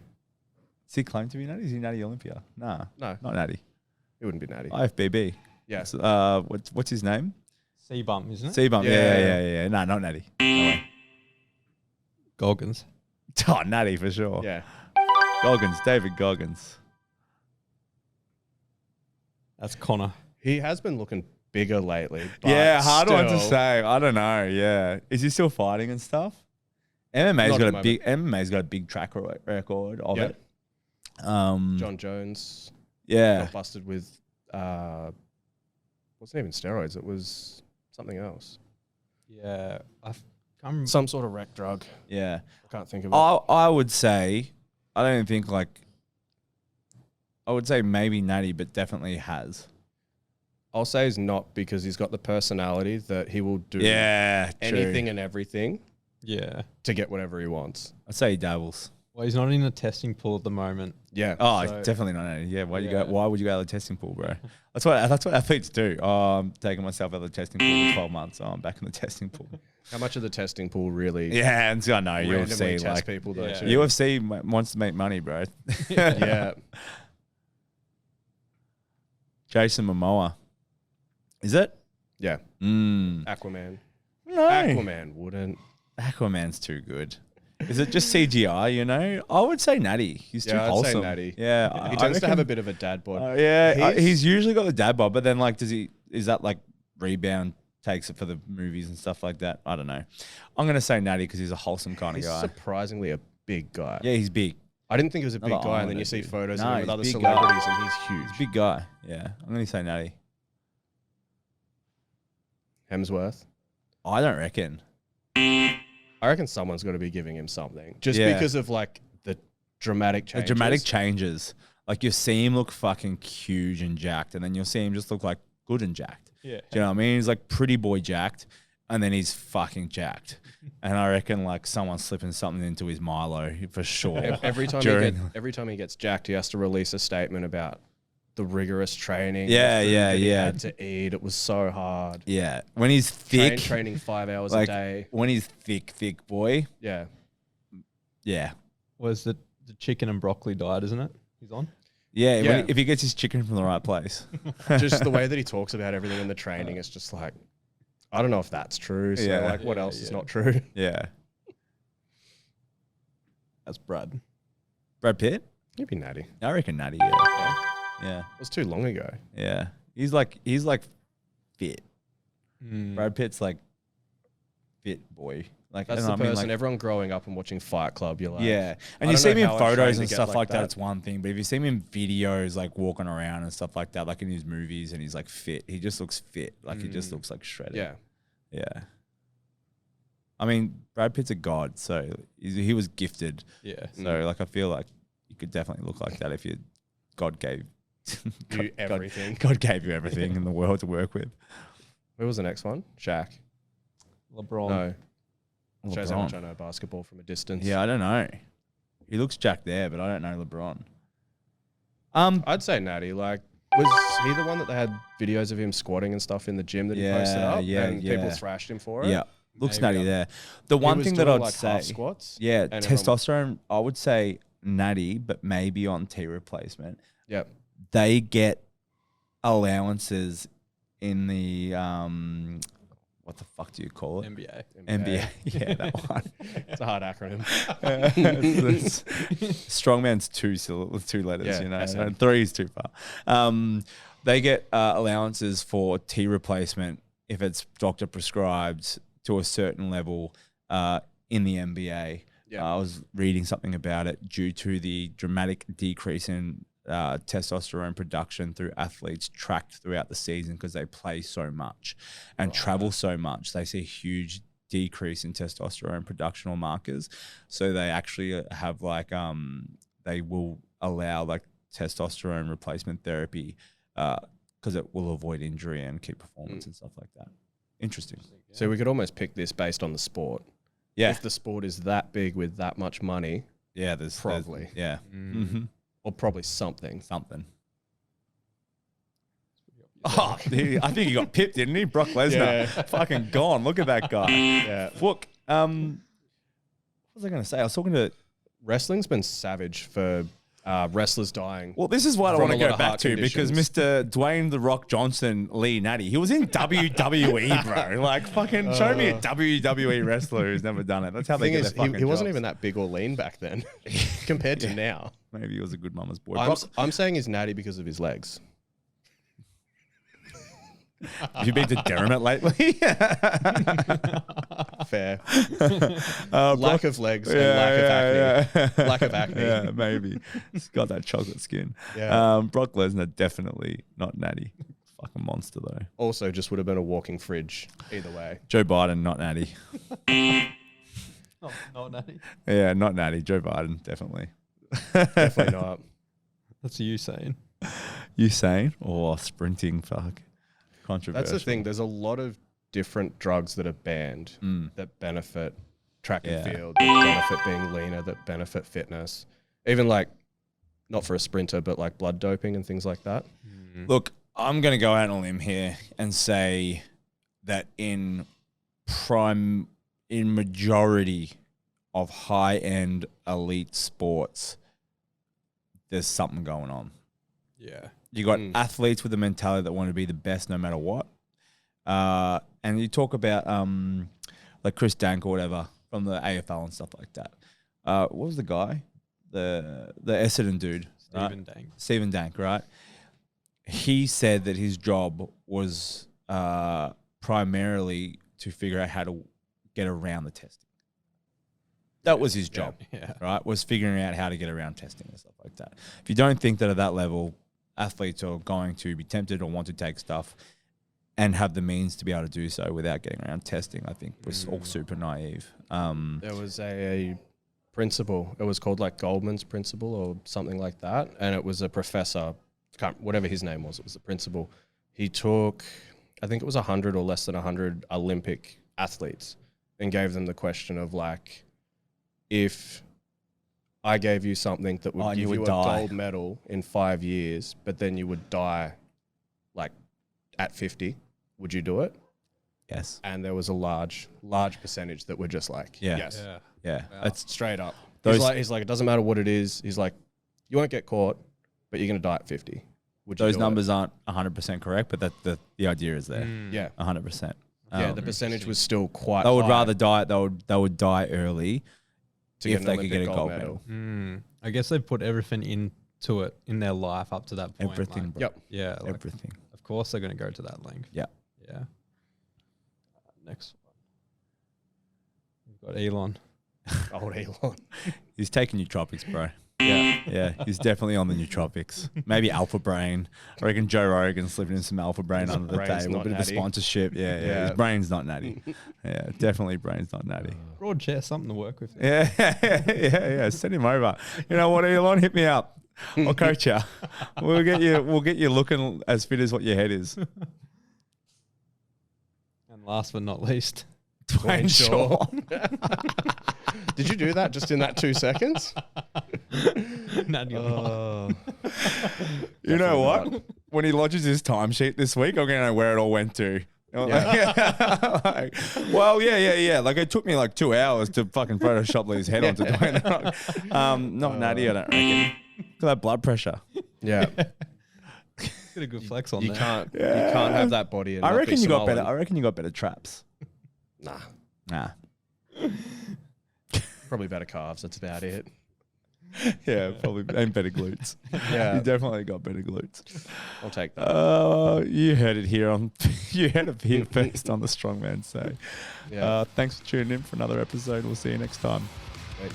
Speaker 1: he claim to be Natty? Is he Natty Olympia? Nah,
Speaker 2: no,
Speaker 1: not Natty.
Speaker 2: it wouldn't be Natty.
Speaker 1: IFBB.
Speaker 2: Yes.
Speaker 1: What's his name?
Speaker 3: C-bum, isn't it?
Speaker 1: C-bum.
Speaker 2: Yeah.
Speaker 1: Yeah. Nah, not Natty. No way.
Speaker 3: Goggins.
Speaker 1: Oh, Natty for sure.
Speaker 2: Yeah.
Speaker 1: Goggins, David Goggins.
Speaker 3: That's Connor.
Speaker 2: He has been looking bigger lately. But
Speaker 1: Yeah, hard one to
Speaker 2: still-
Speaker 1: say. I don't know. Yeah, is he still fighting and stuff? MMA's
Speaker 2: Not
Speaker 1: got
Speaker 2: at
Speaker 1: a
Speaker 2: the
Speaker 1: big track record of
Speaker 2: Yeah.
Speaker 1: it.
Speaker 2: John Jones
Speaker 1: Yeah,
Speaker 2: got busted with wasn't even steroids. It was something else.
Speaker 3: Yeah. I can't remember.
Speaker 2: Some sort of rec drug.
Speaker 1: yeah.
Speaker 2: I can't think of it.
Speaker 1: I would say, I don't even think like. I would say maybe Natty, but definitely has.
Speaker 2: I'll say he's not because he's got the personality that he will do
Speaker 1: Yeah,
Speaker 2: anything and everything
Speaker 3: Yeah.
Speaker 2: to get whatever he wants.
Speaker 1: I'd say he dabbles.
Speaker 3: Well, he's not in a testing pool at the moment.
Speaker 2: Yeah.
Speaker 1: Oh,
Speaker 3: So-
Speaker 1: definitely not Natty. Yeah, why
Speaker 3: Yeah.
Speaker 1: would you go to the testing pool, bro? That's what athletes do. Oh, I'm taking myself out of the testing pool for 12 months. Oh, I'm back in the testing pool.
Speaker 2: How much of the testing pool really
Speaker 1: Yeah, and I know
Speaker 2: randomly
Speaker 1: UFC
Speaker 2: test
Speaker 1: like
Speaker 2: people though
Speaker 3: Yeah.
Speaker 2: too?
Speaker 1: UFC wants to make money, bro.
Speaker 2: Yeah.
Speaker 1: Jason Momoa. Is it?
Speaker 2: Yeah.
Speaker 1: Aquaman.
Speaker 2: Aquaman.
Speaker 1: No.
Speaker 2: Aquaman wouldn't.
Speaker 1: Aquaman's too good. Is it just CGI, you know? I would say Natty. He's too
Speaker 2: Yeah, I'd say
Speaker 1: wholesome.
Speaker 2: Natty.
Speaker 1: Yeah.
Speaker 2: He tends to have a bit of a dad bod.
Speaker 1: He's usually got the dad bod, but then like is that like Rebound takes it for the movies and stuff like that? I don't know. I'm going to say Natty because he's a wholesome kind of
Speaker 2: He's
Speaker 1: guy.
Speaker 2: surprisingly a big guy.
Speaker 1: Yeah, he's big.
Speaker 2: I didn't think he was a big
Speaker 1: Another
Speaker 2: guy, and then
Speaker 1: Islander,
Speaker 2: you see
Speaker 1: dude.
Speaker 2: photos
Speaker 1: No,
Speaker 2: of him with
Speaker 1: he's
Speaker 2: other
Speaker 1: big guy.
Speaker 2: celebrities, and he's
Speaker 1: He's
Speaker 2: huge.
Speaker 1: a big guy. Yeah. I'm going to say Natty.
Speaker 2: Hemsworth.
Speaker 1: I don't reckon.
Speaker 2: I reckon someone's got to be giving him something, just
Speaker 1: Yeah.
Speaker 2: because of like the dramatic
Speaker 1: The
Speaker 2: changes.
Speaker 1: dramatic changes. Like you see him look fucking huge and jacked, and then you'll see him just look like good and jacked.
Speaker 3: Yeah.
Speaker 1: Do you know what I mean? He's like pretty boy jacked, and then he's fucking jacked. And I reckon like someone's slipping something into his Milo for sure.
Speaker 2: Every time every time he gets jacked, he has to release a statement about the rigorous training.
Speaker 1: Yeah,
Speaker 2: the food
Speaker 1: yeah,
Speaker 2: that he
Speaker 1: yeah.
Speaker 2: had to eat. It was so hard.
Speaker 1: Yeah, when he's thick,
Speaker 2: Training 5 hours
Speaker 1: like
Speaker 2: a day.
Speaker 1: when he's thick boy.
Speaker 2: Yeah.
Speaker 1: Yeah,
Speaker 3: Was the chicken and broccoli diet, isn't it? He's on?
Speaker 1: yeah.
Speaker 2: Yeah.
Speaker 1: If he gets his chicken from the right place.
Speaker 2: Just the way that he talks about everything in the training, it's just like, I don't know if that's true. So
Speaker 1: Yeah.
Speaker 2: like, what
Speaker 3: Yeah,
Speaker 2: else is
Speaker 3: yeah.
Speaker 2: not true?
Speaker 1: Yeah,
Speaker 3: That's Brad.
Speaker 2: Brad
Speaker 1: Pitt.
Speaker 2: You'd be Natty.
Speaker 1: I reckon Natty. Yeah, yeah,
Speaker 2: It was too long ago.
Speaker 1: yeah. He's like fit.
Speaker 3: Mm.
Speaker 1: Brad Pitt's like fit boy. Like
Speaker 2: That's
Speaker 1: and
Speaker 2: the
Speaker 1: I mean,
Speaker 2: person.
Speaker 1: like,
Speaker 2: everyone growing up and watching Fight Club, you're like,
Speaker 1: yeah, and
Speaker 2: I
Speaker 1: you
Speaker 2: don't
Speaker 1: see him
Speaker 2: know
Speaker 1: in
Speaker 2: how I'd train
Speaker 1: photos
Speaker 2: to
Speaker 1: and
Speaker 2: get
Speaker 1: stuff
Speaker 2: like
Speaker 1: like that.
Speaker 2: that.
Speaker 1: It's one thing, but if you see him in videos, like walking around and stuff like that, like in his movies, and he's like fit, he just looks fit. Like he just looks like shredded.
Speaker 2: yeah.
Speaker 1: yeah. I mean, Brad Pitt's a god, so he was gifted.
Speaker 3: Yeah.
Speaker 1: So like, I feel like you could definitely look like that if you God gave
Speaker 2: Do everything.
Speaker 1: God gave you everything in the world to work with.
Speaker 2: Where was the next one? Shaq.
Speaker 3: LeBron.
Speaker 2: No. Shows how
Speaker 1: LeBron.
Speaker 2: much I know basketball from a distance.
Speaker 1: Yeah, I don't know. He looks jacked there, but I don't know LeBron.
Speaker 2: I'd say Natty. Like, was he the one that they had videos of him squatting and stuff in the gym that he posted
Speaker 1: Yeah,
Speaker 2: up?
Speaker 1: yeah,
Speaker 2: and people
Speaker 1: yeah.
Speaker 2: thrashed him for it?
Speaker 1: Yeah, looks
Speaker 3: Maybe,
Speaker 1: natty
Speaker 3: yeah.
Speaker 1: there. The one
Speaker 2: was
Speaker 1: thing that
Speaker 2: doing,
Speaker 1: I'd
Speaker 2: like,
Speaker 1: say,
Speaker 2: half squats.
Speaker 1: yeah,
Speaker 2: and everyone-
Speaker 1: testosterone. I would say natty, but maybe on T replacement.
Speaker 2: Yep.
Speaker 1: They get allowances in the what the fuck do you call it?
Speaker 3: NBA.
Speaker 1: NBA. Yeah, that one.
Speaker 2: It's a hard acronym.
Speaker 1: Strongman's two letters,
Speaker 2: Yeah,
Speaker 1: you know,
Speaker 2: SM.
Speaker 1: and 3 is too far. They get allowances for T replacement if it's doctor prescribed to a certain level in the NBA.
Speaker 2: Yeah.
Speaker 1: I was reading something about it due to the dramatic decrease in testosterone production through athletes tracked throughout the season because they play so much and travel so much. They see a huge decrease in testosterone production or markers. So they actually have like, they will allow like testosterone replacement therapy because it will avoid injury and keep performance and stuff like that. Interesting.
Speaker 2: So we could almost pick this based on the sport.
Speaker 1: Yeah.
Speaker 2: If the sport is that big with that much money,
Speaker 1: Yeah,
Speaker 2: Probably.
Speaker 1: yeah.
Speaker 2: or probably something.
Speaker 1: Something. Oh, dude, I think he got pipped, didn't he? Brock Lesnar.
Speaker 2: Yeah.
Speaker 1: Fucking gone. Look at that guy.
Speaker 2: Yeah.
Speaker 1: Look, what was I going to say? I was talking to...
Speaker 2: Wrestling's been savage for wrestlers dying.
Speaker 1: Well, this is what I
Speaker 2: From
Speaker 1: want
Speaker 2: a
Speaker 1: to
Speaker 2: lot
Speaker 1: go
Speaker 2: of
Speaker 1: back
Speaker 2: heart
Speaker 1: to because
Speaker 2: conditions.
Speaker 1: Mr. Dwayne The Rock Johnson, Leigh, Natty, he was in WWE, bro. Like, fucking show me a WWE wrestler who's never done it. That's how they
Speaker 2: Thing
Speaker 1: get
Speaker 2: is,
Speaker 1: their fucking
Speaker 2: he wasn't
Speaker 1: jobs.
Speaker 2: even that big or lean back then compared to now.
Speaker 1: Maybe he was a good mama's boy.
Speaker 2: I'm saying he's natty because of his legs.
Speaker 1: Have you been to Dermot lately?
Speaker 2: Fair. Lack of legs and lack of acne. Lack of acne.
Speaker 1: Yeah, maybe. He's got that chocolate skin.
Speaker 2: Yeah.
Speaker 1: Brock Lesnar, definitely not natty. Fucking monster, though.
Speaker 2: Also, just would have been a walking fridge either way.
Speaker 1: Joe Biden, not natty.
Speaker 3: Oh, not Natty.
Speaker 1: Yeah, not natty. Joe Biden, definitely.
Speaker 2: Definitely not.
Speaker 3: That's you saying.
Speaker 1: Usain or sprinting, fuck. Controversial.
Speaker 2: That's the thing. There's a lot of different drugs that are banned that benefit track and field, that benefit being leaner, that benefit fitness. Even like, not for a sprinter, but like blood doping and things like that.
Speaker 1: Look, I'm going to go out on a limb here and say that in majority of high-end elite sports, there's something going on.
Speaker 3: Yeah.
Speaker 1: You got athletes with a mentality that want to be the best no matter what. And you talk about like Chris Dank or whatever from the AFL and stuff like that. What was the guy? The Essendon dude.
Speaker 3: Stephen Dank.
Speaker 1: Stephen Dank, right? He said that his job was primarily to figure out how to get around the testing. That was his job, right? Was figuring out how to get around testing and stuff like that. If you don't think that at that level, athletes are going to be tempted or want to take stuff and have the means to be able to do so without getting around testing, I think was all super naive.
Speaker 2: There was a principle. It was called like Goldman's principle or something like that. And it was a professor, whatever his name was, it was a principal. He took, I think it was 100 or less than 100 Olympic athletes and gave them the question of like, if I gave you something that would give you a gold medal in 5 years, but then you would die like at 50, would you do it?
Speaker 1: Yes.
Speaker 2: And there was a large percentage that were just like, yes.
Speaker 1: Yeah.
Speaker 3: Wow.
Speaker 1: That's
Speaker 2: Straight up.
Speaker 1: Those-
Speaker 2: He's like, it doesn't matter what it is. He's like, you won't get caught, but you're going to die at 50. Would you
Speaker 1: those
Speaker 2: do
Speaker 1: numbers aren't 100% correct, but that the idea is there.
Speaker 2: it? Yeah.
Speaker 1: 100%.
Speaker 2: Yeah, the percentage was still quite
Speaker 1: They would
Speaker 2: high
Speaker 1: rather die. They would die early
Speaker 2: to
Speaker 1: if
Speaker 2: get
Speaker 1: they
Speaker 2: an
Speaker 1: could get a
Speaker 2: Olympic
Speaker 1: gold medal.
Speaker 3: I guess they've put everything into it in their life up to that point.
Speaker 1: Everything,
Speaker 3: like,
Speaker 1: bro.
Speaker 2: Yep.
Speaker 3: Yeah. Like,
Speaker 1: Everything.
Speaker 3: of course they're going to go to that length.
Speaker 1: Yeah.
Speaker 3: Yeah. Next one. We've got Elon.
Speaker 2: Old Elon.
Speaker 1: He's taking nootropics, bro.
Speaker 2: Yeah.
Speaker 1: Yeah, he's definitely on the nootropics. Maybe Alpha Brain. I reckon Joe Rogan's slipping in some Alpha Brain under the
Speaker 2: brain's
Speaker 1: table. A
Speaker 2: not
Speaker 1: bit of a
Speaker 2: natty.
Speaker 1: sponsorship. Yeah. His brain's not natty. Yeah, definitely brain's not natty.
Speaker 3: Broad chest, something to work with. There.
Speaker 1: Yeah. Send him over. You know what, Elon? Hit me up. I'll coach you. We'll get you looking as fit as what your head is.
Speaker 3: And last but not least,
Speaker 1: Dwayne Shaw.
Speaker 2: Did you do that just in that 2 seconds?
Speaker 3: Natty on the
Speaker 1: You know what? When he lodges his timesheet this week, I'm going to know where it all went to. Like, well, yeah. Like, it took me like 2 hours to fucking Photoshop Leigh's head onto Dwayne The Rock. Not natty, I don't reckon. Look at that blood pressure.
Speaker 2: Yeah.
Speaker 3: Get a good flex on
Speaker 2: You
Speaker 3: there.
Speaker 2: can't. You can't have that body. And
Speaker 1: I
Speaker 2: not
Speaker 1: reckon
Speaker 2: be
Speaker 1: you got better.
Speaker 2: smiling.
Speaker 1: I reckon you got better traps.
Speaker 2: Nah.
Speaker 1: Nah.
Speaker 2: Probably better calves. That's about it.
Speaker 1: Yeah, probably, and better glutes.
Speaker 2: Yeah.
Speaker 1: You definitely got better glutes.
Speaker 2: I'll take that.
Speaker 1: You heard it here on. You heard it here first on the Strongman Say.
Speaker 2: Yeah.
Speaker 1: Thanks for tuning in for another episode. We'll see you next time.
Speaker 2: Wait.